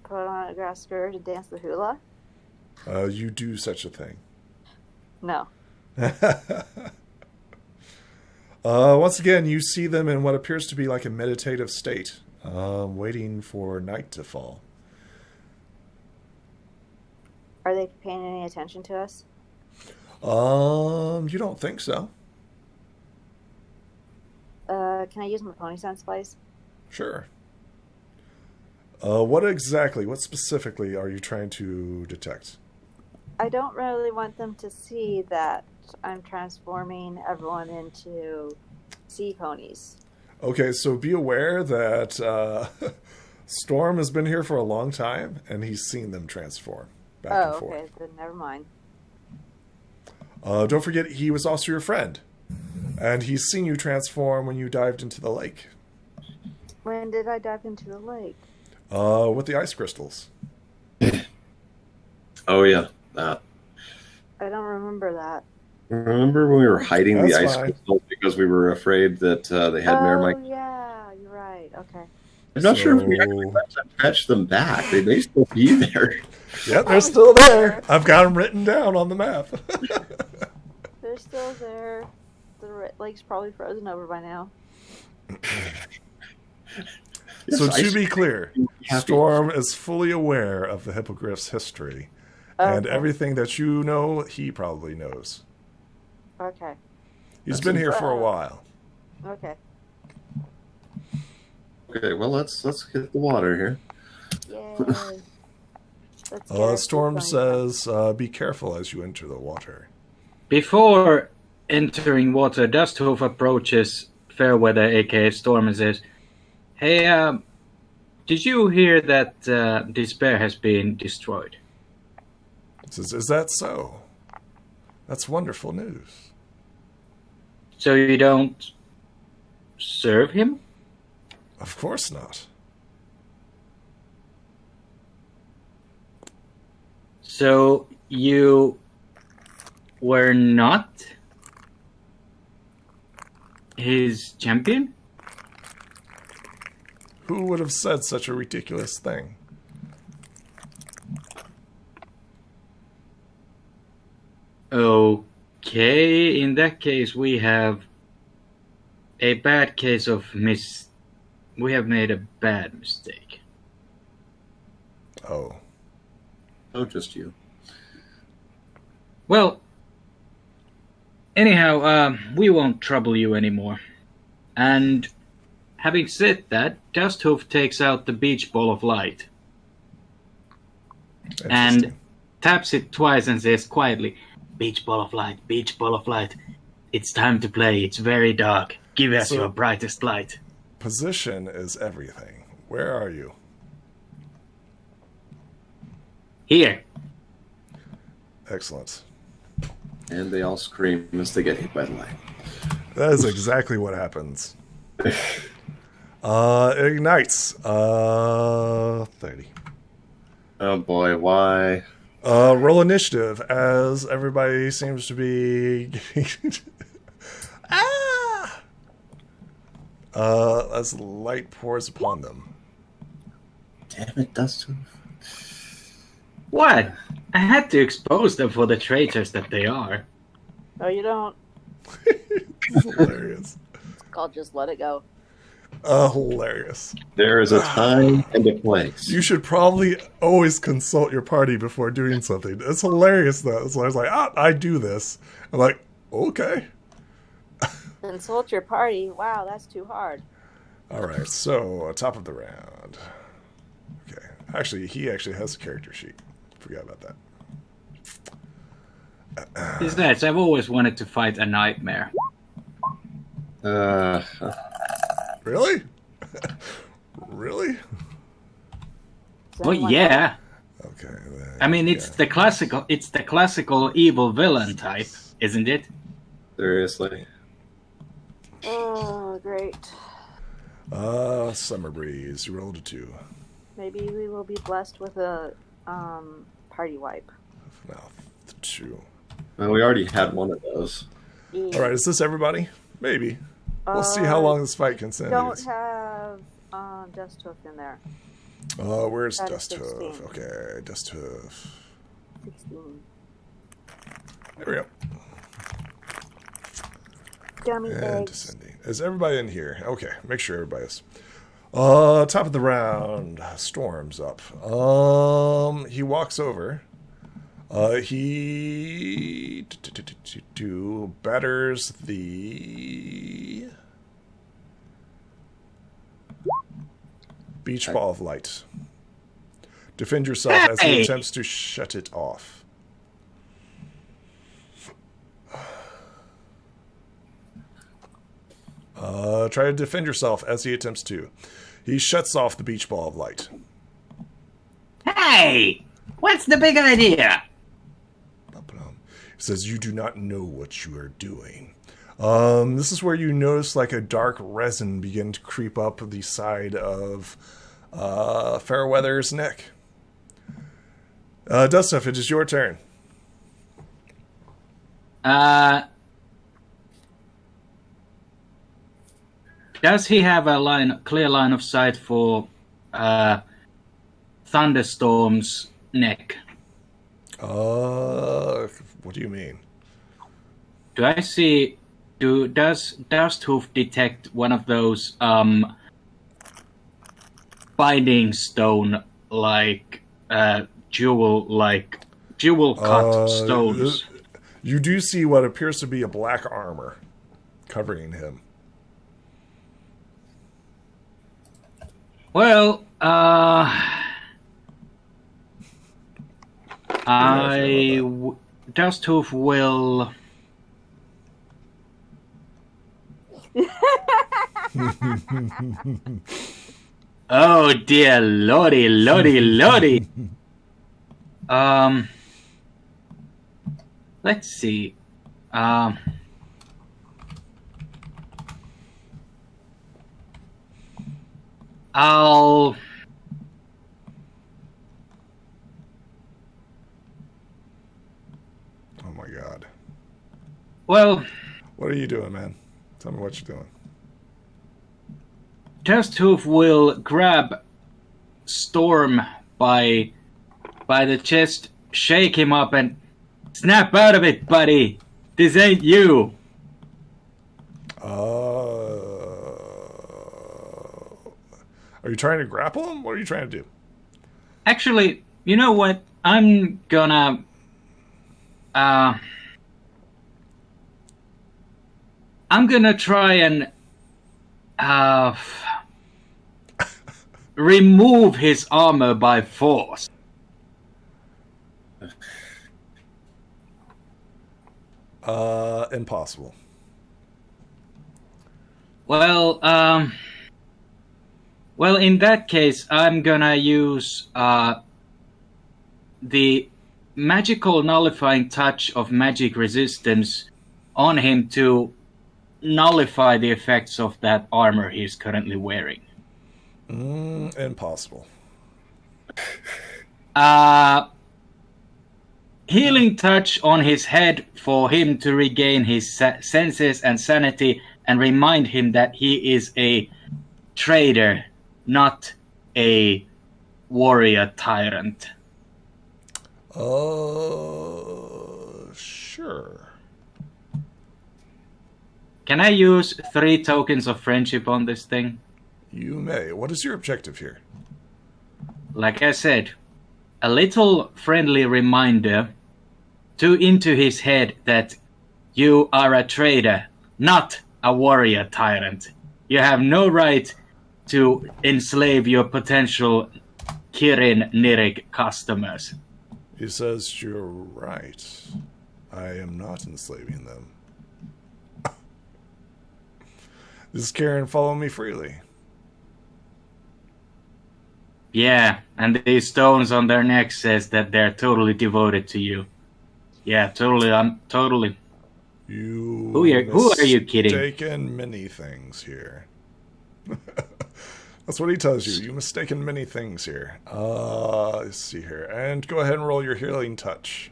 Put on a grass skirt and dance the hula? You do such a thing. No. Once again, you see them in what appears to be like a meditative state, waiting for night to fall. Are they paying any attention to us? You don't think so? Can I use my pony sense, please? Sure. What specifically are you trying to detect? I don't really want them to see that I'm transforming everyone into sea ponies. Okay, so be aware that Storm has been here for a long time, and he's seen them transform back and Oh, forth. okay, then never mind. Don't forget, he was also your friend, and he's seen you transform when you dived into the lake When did I dive into the lake? with the ice crystals. oh yeah, that. I don't remember that. Remember when we were hiding the That's ice fine. crystals because we were afraid that they had Mermite? Oh, yeah, you're right. Okay. I'm not sure if we So- actually went to fetch them back. They may still be there. Yep, they're still there. I've got them written down on the map. They're still there. The lake's probably frozen over by now. So Yes, to ice be clear, happy. Storm is fully aware of the Hippogriff's history. And Okay. everything that you know, he probably knows. Okay. He's been here for a while. Okay. Okay, well let's hit the water here. Yay. Let's get our Storm sea pony says, be careful as you enter the water. Before entering water, Dusthoof approaches Fairweather, aka Storm, and says, "Hey, did you hear that Despair has been destroyed?" He says, is that so? That's wonderful news. So you don't serve him? Of course not. So you were not his champion? Who would have said such a ridiculous thing? Okay, in that case, we have a bad case of We have made a bad mistake. Oh. Oh, just you. Well, anyhow, we won't trouble you anymore. And having said that, Dusthoof takes out the beach ball of light and taps it twice and says quietly, "Beach ball of light, beach ball of light. It's time to play. It's very dark. Give us your brightest light." Position is everything. Where are you? Here. Excellent. And they all scream as they get hit by the light. That is exactly what happens. It ignites. 30. Oh boy, why? Roll initiative as everybody seems to be as light pours upon them. Damn it, Dustin. What? I had to expose them for the traitors that they are. No, you don't. It's hilarious. It's called just let it go. Hilarious. There is a time and a place. You should probably always consult your party before doing something. It's hilarious, though. So I was like, I do this. I'm like, okay. Consult your party. Wow, that's too hard. All right, so top of the round. Okay. Actually, he actually has a character sheet. Forgot about that. Besides, I've always wanted to fight a nightmare. Really? Really? Well, yeah. Okay. Then, I mean, it's the classical evil villain type, isn't it? Seriously. Oh, great. Summer Breeze. You rolled a 2. Maybe we will be blessed with a party wipe. Well, 2. Well, we already had one of those. Yeah. All right, is this everybody? Maybe. We'll see how long this fight continues. Don't have Dusthoof in there. Where's That is Dusthoof? 16. Okay, Dusthoof. 16. There we go. Gummy And eggs. descending. Is everybody in here? Okay, make sure everybody's. Top of the round. Storm's up. He walks over. He batters the beach ball of light. Defend yourself as he attempts to shut it off. Try to defend yourself as he attempts to. He shuts off the beach ball of light. Hey! What's the big idea? He says, "You do not know what you are doing." This is where you notice like a dark resin begin to creep up the side of Fairweather's neck. Duststuff, it is your turn. Does he have a clear line of sight for Thunderstorm's neck? What do you mean? Do I see? Does Dusthoof detect one of those binding stone like jewel cut stones? You do see what appears to be a black armor covering him. Well, Dusthoof will. Oh dear lordy, lordy, lordy. Let's see. I'll. Oh my god. Well, What are you doing, man? Tell me what you're doing. Testhoof will grab Storm by the chest, shake him up, and snap out of it, buddy. This ain't you. Are you trying to grapple him? What are you trying to do? Actually, you know what? I'm gonna try and remove his armor by force. Impossible. Well, in that case, I'm gonna use the magical nullifying touch of magic resistance on him to nullify the effects of that armor he's currently wearing. Impossible. Healing touch on his head for him to regain his senses and sanity and remind him that he is a trader, not a warrior tyrant. Sure. Can I use 3 tokens of friendship on this thing? You may. What is your objective here? Like I said, a little friendly reminder into his head that you are a trader, not a warrior tyrant. You have no right to enslave your potential Kirin Nirig customers. He says you're right. I am not enslaving them. This Karen follow me freely. Yeah, and these stones on their necks says that they're totally devoted to you. Yeah, totally. I'm totally. Who are you kidding? Mistaken many things here. That's what he tells you. You mistaken many things here. Let's see here. And go ahead and roll your healing touch.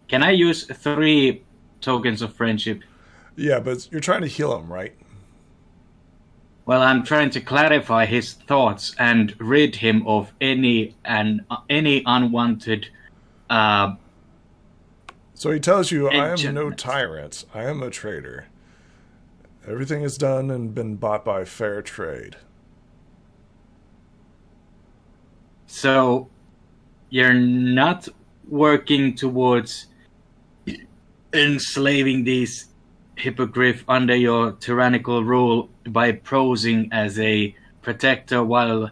Can I use 3 tokens of friendship? Yeah, but you're trying to heal him, right? Well, I'm trying to clarify his thoughts and rid him of any unwanted. So he tells you, I am no enchantment. tyrant. I am a trader. Everything is done and been bought by fair trade. So, you're not working towards enslaving these hippogriff under your tyrannical rule by posing as a protector while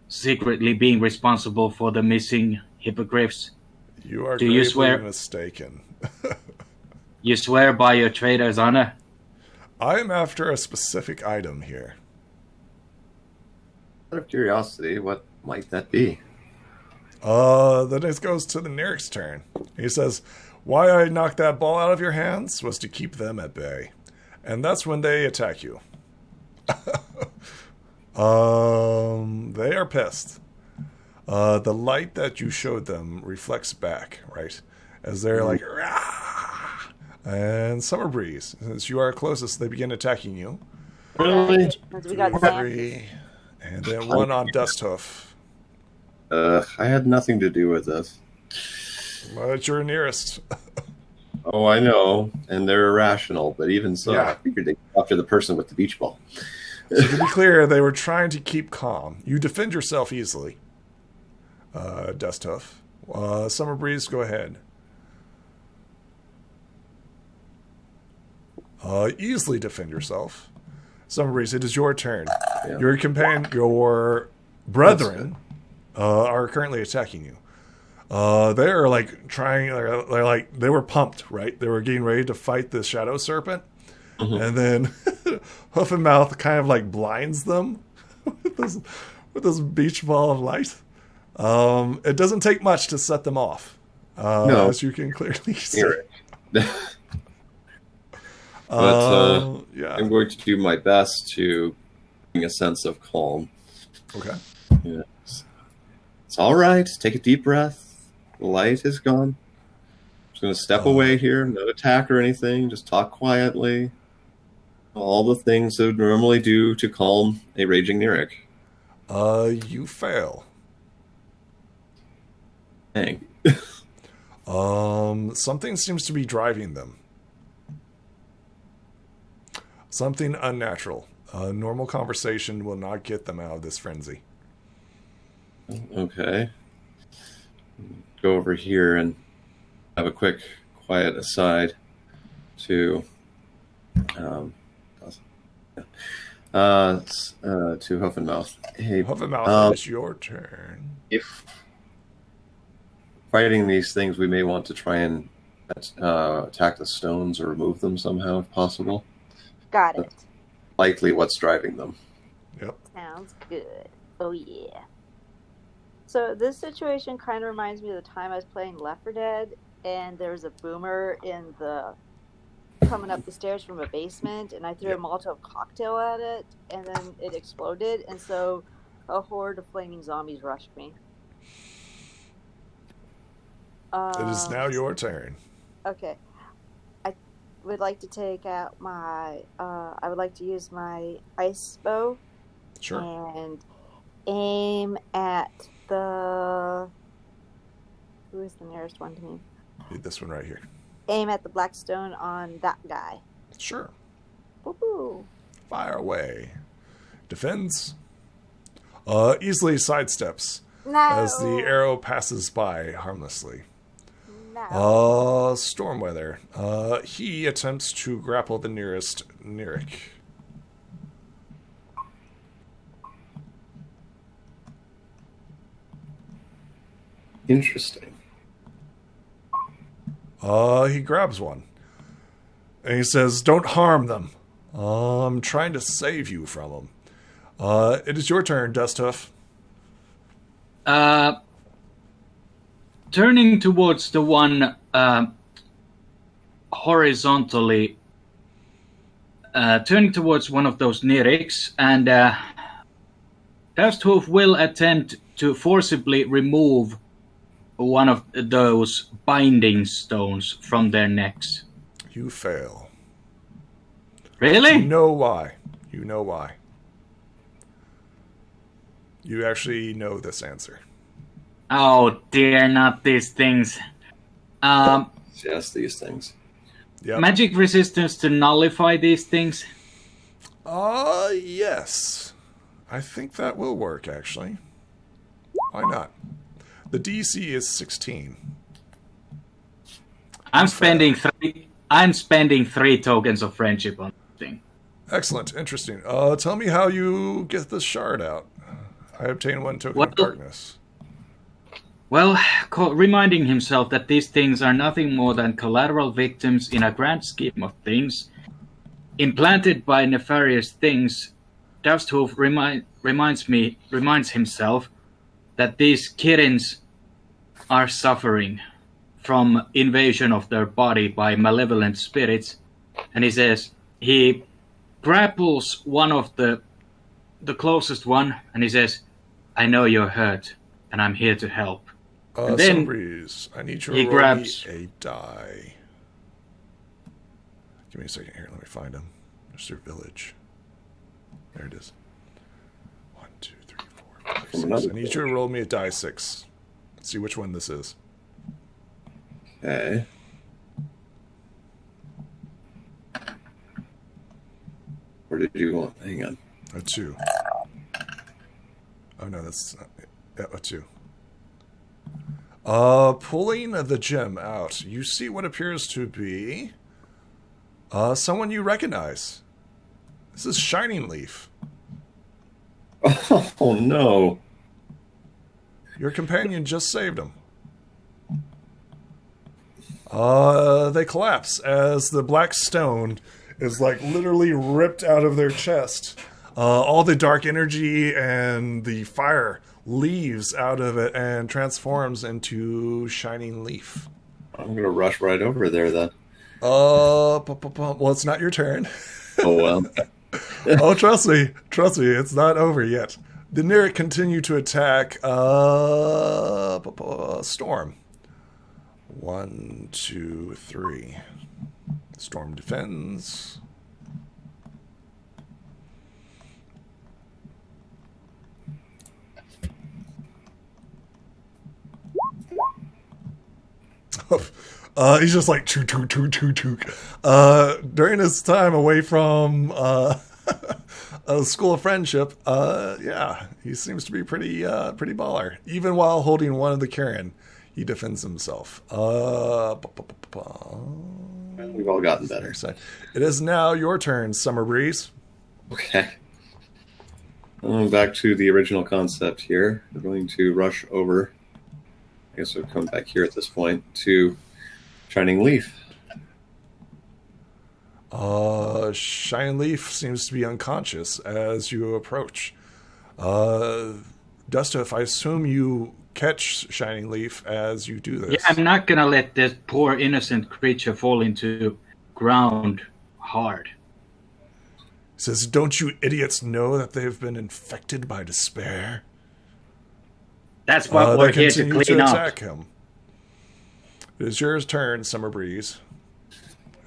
secretly being responsible for the missing hippogriffs? You are Do you gravely swear- mistaken. You swear by your trader's honor? I am after a specific item here. Out of curiosity, what might that be? Then it goes to the Nyric's turn. He says, why I knocked that ball out of your hands was to keep them at bay. And that's when they attack you. They are pissed. The light that you showed them reflects back, right? As they're like, rah! And Summer Breeze, since you are closest, they begin attacking you. Really? Because we got 2, Sam. 3, and then 1 on Dusthoof. I had nothing to do with this. But you're nearest. Oh, I know, and they're irrational, but even so, Yeah. I figured they'd go after the person with the beach ball. So to be clear, they were trying to keep calm. You defend yourself easily. Dusthoof. Summer Breeze, go ahead. Easily defend yourself. Summer Breeze, it is your turn. Yeah. Your companion, your brethren, are currently attacking you. They are like trying. They're like they were pumped, right? They were getting ready to fight the Shadow Serpent, and then Hoof and Mouth kind of like blinds them with this beach ball of light. It doesn't take much to set them off, No. as you can clearly see. Hear it. But Yeah. I'm going to do my best to bring a sense of calm. Okay. It's all right. Take a deep breath. The light is gone. Just going to step away here, no attack or anything, just talk quietly. All the things that would normally do to calm a raging Neric. You fail. Dang. Something seems to be driving them. Something unnatural. A normal conversation will not get them out of this frenzy. Okay. Go over here and have a quick, quiet aside to Hoof and Mouth. Hey, Hoof and Mouth, it's your turn. If fighting these things, we may want to try and attack the stones or remove them somehow, if possible. Got it. That's likely what's driving them. Yep. Sounds good. Oh, yeah. So this situation kind of reminds me of the time I was playing Left 4 Dead, and there was a boomer coming up the stairs from a basement, and I threw a Molotov cocktail at it, and then it exploded, and so a horde of flaming zombies rushed me. It is now your turn. Okay. I would like to take out my... I would like to use my ice bow. Sure. And aim at the... Who is the nearest one to me? This one right here. Aim at the black stone on that guy. Sure. Woo-hoo. Fire away. Defends. Easily sidesteps No. as the arrow passes by harmlessly. No. Stormweather. He attempts to grapple the nearest Neric. Interesting. He grabs one. And he says, "Don't harm them. I'm trying to save you from them." It is your turn, Dusthoof. Turning towards the one horizontally, turning towards one of those Nerics, and Dusthoof will attempt to forcibly remove one of those binding stones from their necks. You fail. Really? You know why. You know why. You actually know this answer. Oh dear, not these things. Yes, these things. Yep. Magic resistance to nullify these things? Yes. I think that will work, actually. Why not? The DC is 16. I'm spending three tokens of friendship on this thing. Excellent. Interesting. Tell me how you get this shard out. I obtain 1 token of darkness. Well, reminding himself that these things are nothing more than collateral victims in a grand scheme of things, implanted by nefarious things, Dusthoof reminds himself that these kittens are suffering from invasion of their body by malevolent spirits, and he grapples one of the closest one, and he says, "I know you're hurt, and I'm here to help." And then Sunbreeze, I need you he to roll grabs- me a die. Give me a second here. Let me find him. There's their village. There it is. 1, 2, 3, 4, 5, 6. I need you to roll me a die 6. Let's see which one this is. Okay. Where did you want? Hang on. A 2. Oh no, that's not it. Yeah, a 2. Pulling the gem out, you see what appears to be someone you recognize. This is Shining Leaf. Oh no. Your companion just saved him. They collapse as the black stone is like literally ripped out of their chest. All the dark energy and the fire leaves out of it and transforms into Shining Leaf. I'm gonna rush right over there then. Well, it's not your turn. Oh well. Oh, trust me, it's not over yet. The Neric continue to attack Storm. 1, 2, 3. Storm defends. He's just like toot toot toot toot toot. During his time away from a school of friendship, yeah, he seems to be pretty baller. Even while holding one of the Karen, he defends himself. We've all gotten better. It is now your turn, Summer Breeze. Okay. Back to the original concept here. We're going to rush over. I guess we'll come back here at this point to Shining Leaf. Shining Leaf seems to be unconscious as you approach. Dustuff, I assume you catch Shining Leaf as you do this. Yeah, I'm not gonna let this poor innocent creature fall into ground hard. He says, "Don't you idiots know that they've been infected by despair?" That's what we're here to continue clean to up. attack him. It is your turn, Summer Breeze,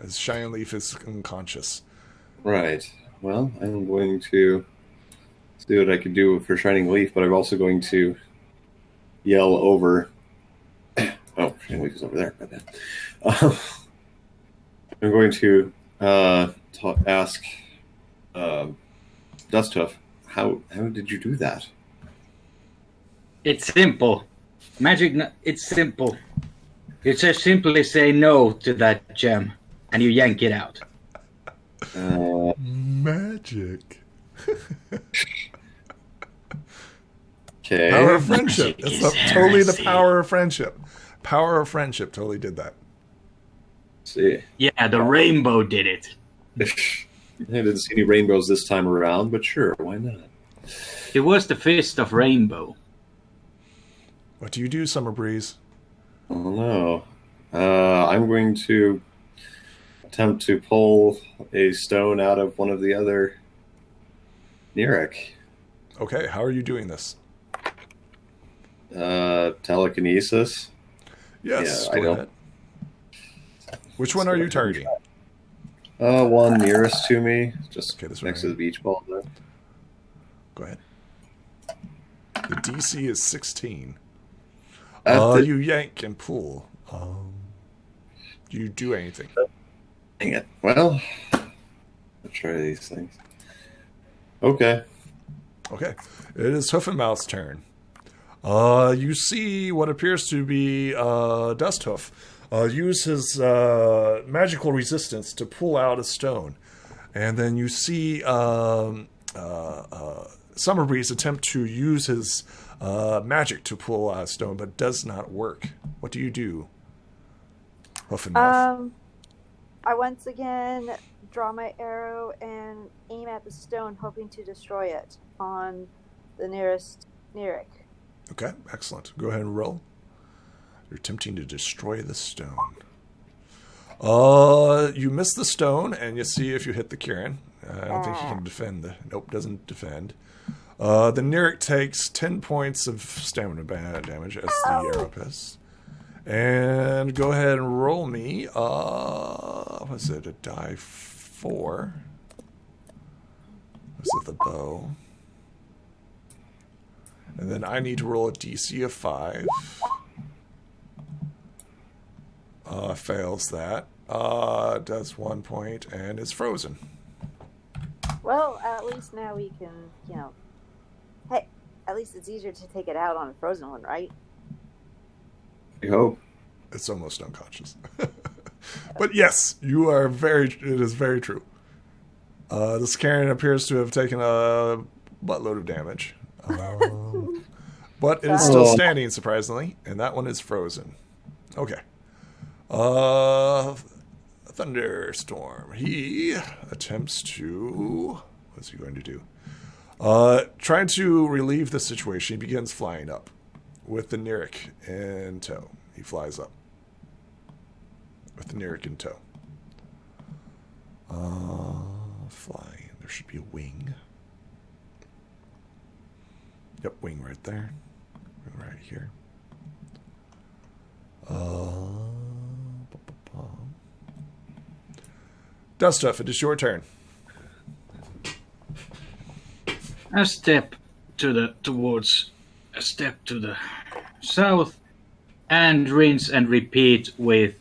as Shining Leaf is unconscious. Right. Well, I'm going to see what I can do for Shining Leaf, but I'm also going to yell over. Oh, Shining Leaf is over there. My bad. I'm going to ask Dustuff, how did you do that? It's simple. It's simple. You just simply say no to that gem, and you yank it out. Magic. Okay. Power of friendship. Magic It's is totally the heresy. power of friendship. Power of friendship totally did that. See. Yeah, the rainbow did it. I didn't see any rainbows this time around, but sure, why not? It was the fist of rainbow. What do you do, Summer Breeze? Oh no. I'm going to attempt to pull a stone out of one of the other Neric. Okay, how are you doing this? Telekinesis. Yes, Yeah, go I don't- ahead. Which one are you targeting? One nearest to me, just Okay, this one next right to the beach ball there. Go ahead. The DC is 16. The- You yank and pull. Do you do anything? Dang it. Well, let's try these things. Okay. Okay. It is Hoof and Mouth's turn. You see what appears to be Dusthoof use his magical resistance to pull out a stone. And then you see Summer Breeze attempt to use his magic to pull out a stone, but does not work. What do you do, Hoof and Mouth? I once again draw my arrow and aim at the stone, hoping to destroy it on the nearest Neric. Okay, excellent. Go ahead and roll. You're attempting to destroy the stone. You miss the stone, and you see if you hit the Kieran. I don't think he can defend. Nope, doesn't defend. The Neric takes 10 points of stamina damage as the Aeropus. And go ahead and roll me, was it a die 4? Was it the bow? And then I need to roll a DC of 5. Fails that. Does 1 point and is frozen. Well, at least now we can, hey, at least it's easier to take it out on a frozen one, right? I hope. It's almost unconscious. But yes, you are it is very true. This Karen appears to have taken a buttload of damage. But it is still standing, surprisingly, and that one is frozen. Okay. Thunderstorm. He attempts to... What's he going to do? Trying to relieve the situation, he begins flying up with the Neric in tow. He flies up with the Neric in tow. Flying. There should be a wing. Yep, wing right there. Right here. Dustuff, it is your turn. A step towards a step to the south, and rinse and repeat with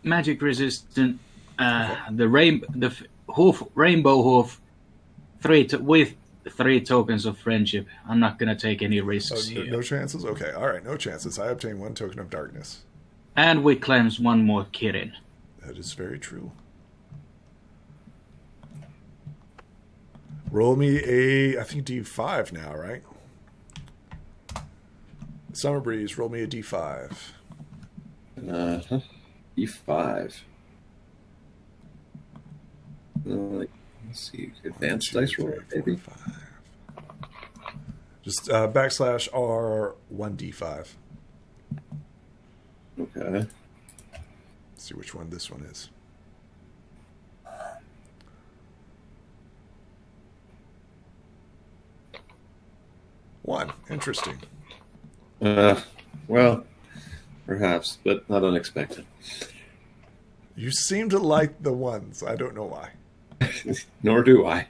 magic resistant. The rainbow hoof, with 3 tokens of friendship. I'm not gonna take any risks here. No chances? Okay, alright, no chances. I obtain 1 token of darkness. And we cleanse 1 more Kirin. That is very true. Roll me I think D5 now, right? Summer Breeze, roll me a D5. D5. Let's see, advanced dice roll, maybe. 5. Just /R 1D5. Okay. Let's see which one this one is. One. Interesting. Well, perhaps, but not unexpected. You seem to like the ones. I don't know why. Nor do I.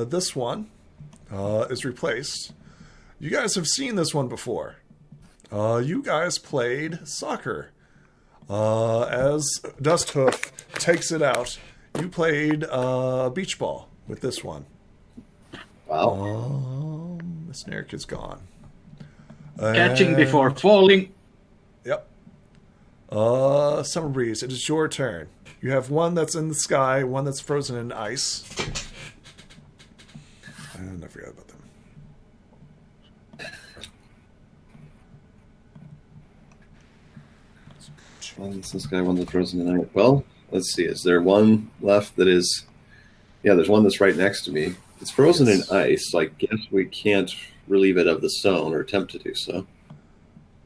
This one is replaced. You guys have seen this one before. You guys played soccer. As Dusthoof takes it out, you played beach ball with this one. Wow. Miss Neric is gone. Catching before falling. Yep. Summer Breeze, it is your turn. You have one that's in the sky, one that's frozen in ice. And I forgot about them. One's this guy, one's frozen in ice. Well, let's see. Is there one left that is... Yeah, there's one that's right next to me. It's frozen in ice, so I guess we can't relieve it of the stone or attempt to do so.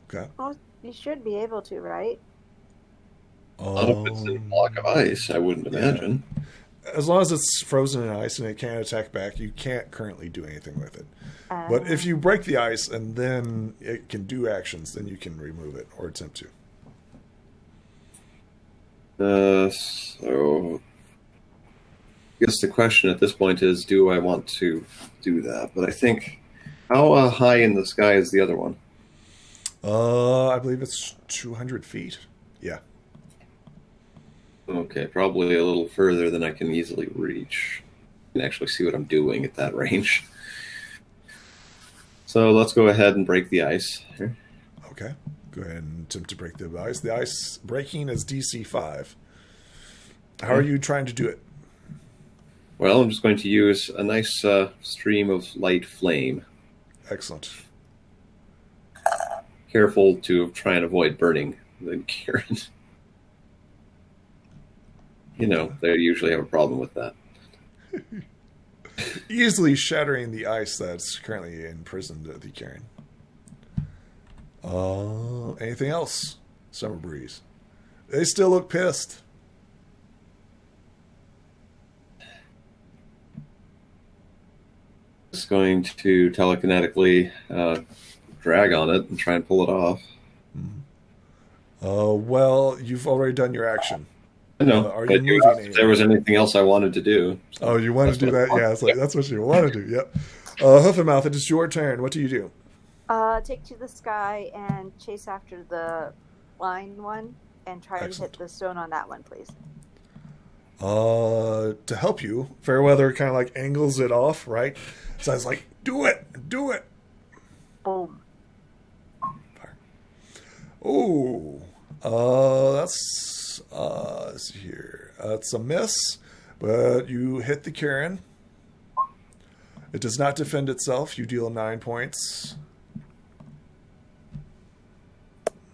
Okay. Well, you should be able to, right? Not if it's in a block of ice, I wouldn't imagine. As long as it's frozen in ice and it can't attack back, you can't currently do anything with it. But if you break the ice and then it can do actions, then you can remove it or attempt to. So I guess the question at this point is, do I want to do that? But I think, how high in the sky is the other one? I believe it's 200 feet. Yeah. Okay, probably a little further than I can easily reach. I can actually see what I'm doing at that range. So let's go ahead and break the ice here. Okay. Go ahead and attempt to break the ice. The ice breaking is DC 5. How are you trying to do it? Well, I'm just going to use a nice stream of light flame. Excellent. Careful to try and avoid burning the Kieran. You know, they usually have a problem with that. Easily shattering the ice that's currently imprisoned at the Karen. Anything else? Summer Breeze. They still look pissed. Just going to telekinetically drag on it and try and pull it off. Well, you've already done your action. I know. Are you moving? If there was anything else I wanted to do. Oh, you want to do that? Yeah, it's like that's what you want to do. Yep. Hoof and Mouth, it is your turn. What do you do? Take to the sky and chase after the line one and try Excellent. to hit the stone on that one, please. To help you, Fairweather kind of like angles it off, right? So it's like, do it. Boom. Fire. Oh, let's see here. It's a miss, but you hit the Karen. It does not defend itself. You deal 9 points.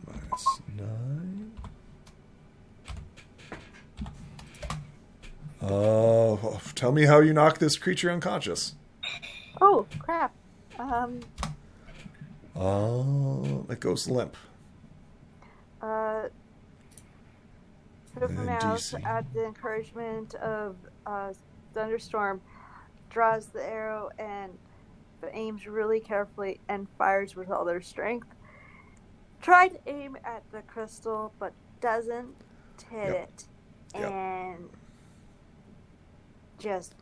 Minus 9. Tell me how you knock this creature unconscious. Oh, crap. It goes limp. Hoof Mouse, DC. at the encouragement of Thunderstorm, draws the arrow and aims really carefully and fires with all their strength. Try to aim at the crystal, but doesn't. hit Yep. it, Yep. and just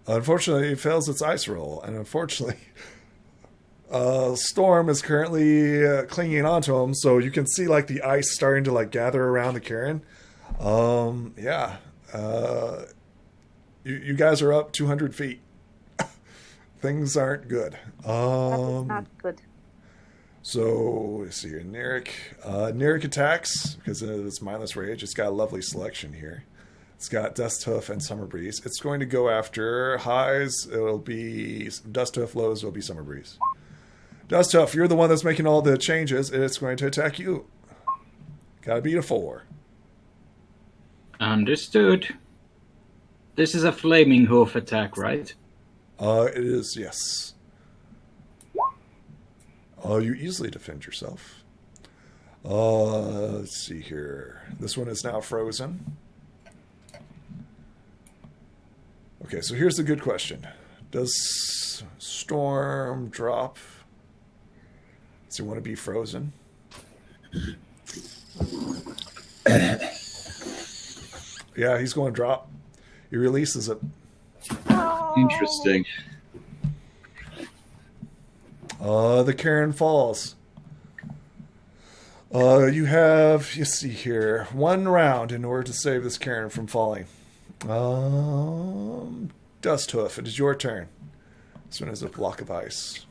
Unfortunately, it fails its ice roll, and unfortunately, Storm is currently clinging onto him, so you can see like the ice starting to like gather around the Karen. Yeah, you guys are up 200 feet. Things aren't good. that is not good. So let's see here, Neric. Neric attacks because of its mindless rage. It's got a lovely selection here. It's got Dust Hoof and Summer Breeze. It's going to go after highs. It'll be Dust Hoof, lows. It'll be Summer Breeze. Dust Hoof, you're the one that's making all the changes, and it's going to attack you. Gotta beat a 4. Understood. This is a flaming hoof attack, right? It is, yes. You easily defend yourself. Let's see here. This one is now frozen. Okay, so here's the good question. Does Storm drop? Does he want to be frozen? Yeah, he's going to drop. He releases it. Interesting. The Karen falls. You have, you see here, 1 round in order to save this Karen from falling. Dust Hoof, it is your turn. This one is a block of ice.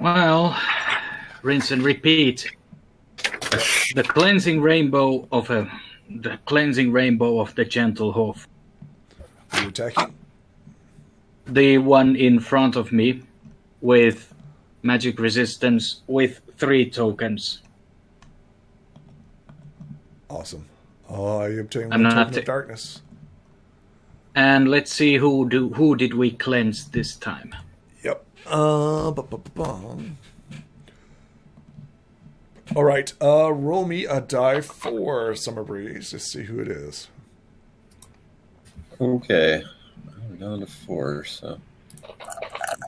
Well, rinse and repeat. The cleansing rainbow of the gentle hoof. Are you attacking? The one in front of me with magic resistance with 3 tokens. Awesome. I obtain I'm 1 not token of darkness. And let's see who did we cleanse this time. Yep. All right. Roll me a die for Summer Breeze to see who it is. Okay. I'm down to 4, so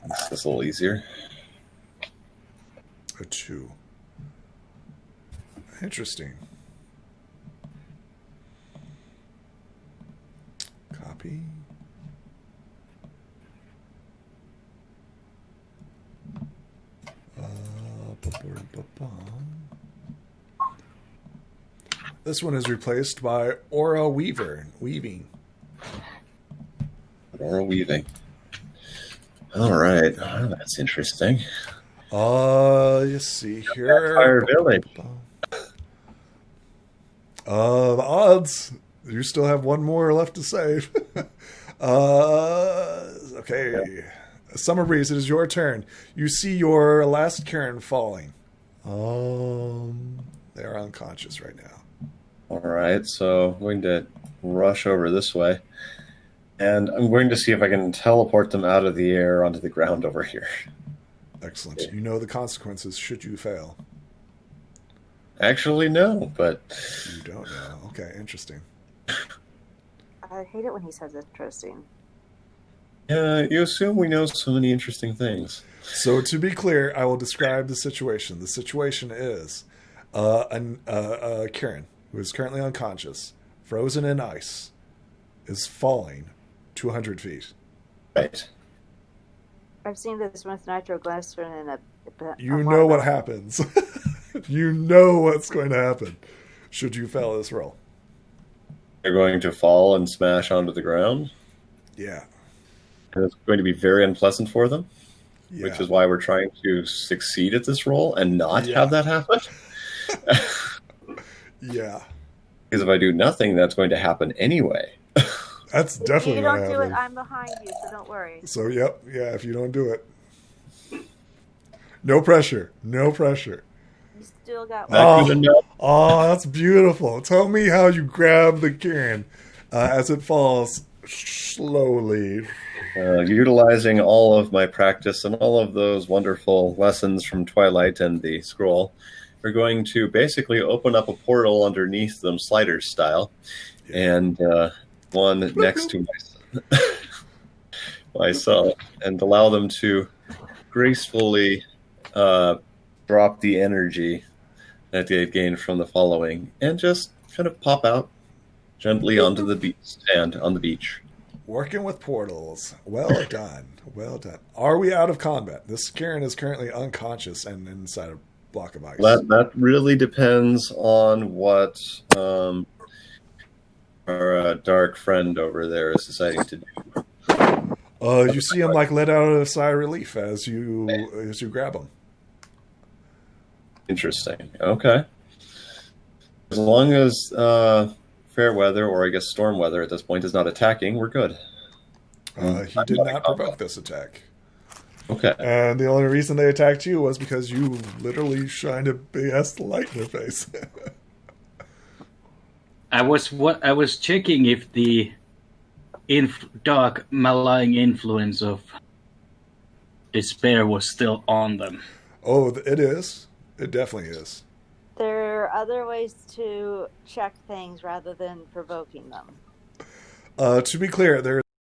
this is a little easier. A 2. Interesting. Copy. This one is replaced by Aura Weaving. Aura weaving. All right. Oh, that's interesting. You see here. Fire Village. The odds. You still have 1 more left to save. Okay. Yeah. Summer Breeze, it is your turn. You see your last Karen falling. They're unconscious right now. All right. So I'm going to rush over this way. And I'm going to see if I can teleport them out of the air onto the ground over here. Excellent. You know the consequences should you fail. Actually, no, but You don't know. Okay, interesting. I hate it when he says interesting. you assume we know so many interesting things. So to be clear, I will describe the situation. The situation is Karen, who is currently unconscious, frozen in ice, is falling 200 feet. Right. I've seen this with nitroglycerin and a You know what happens. You know what's going to happen should you fail this roll. They're going to fall and smash onto the ground. Yeah. And it's going to be very unpleasant for them, Yeah. which is why we're trying to succeed at this roll and not Yeah. have that happen. Yeah. Because if I do nothing, that's going to happen anyway. That's If definitely you going don't to do it, happen. I'm behind you, so don't worry. So, yep. Yeah, if you don't do it. No pressure. No pressure. You still got Oh. Good enough. Oh, that's beautiful. Tell me how you grab the Karen as it falls slowly. Utilizing all of my practice and all of those wonderful lessons from Twilight and the scroll, we're going to basically open up a portal underneath them, sliders style, and one next to myself, and allow them to gracefully drop the energy that they gained from the following, and just kind of pop out gently onto the sand on the beach. Working with portals. Well done. Well done. Are we out of combat? This Karen is currently unconscious and inside a block of ice. That really depends on what our dark friend over there is deciding to do. You see him like let out a sigh of relief as you grab him. Interesting. Okay. As long as fair weather, or I guess storm weather at this point, is not attacking, we're good. He did not provoke this attack. Okay. And the only reason they attacked you was because you literally shined a big ass light in their face. I was checking if the dark malign influence of despair was still on them. Oh, it is. It definitely is. There are other ways to check things rather than provoking them. To be clear, there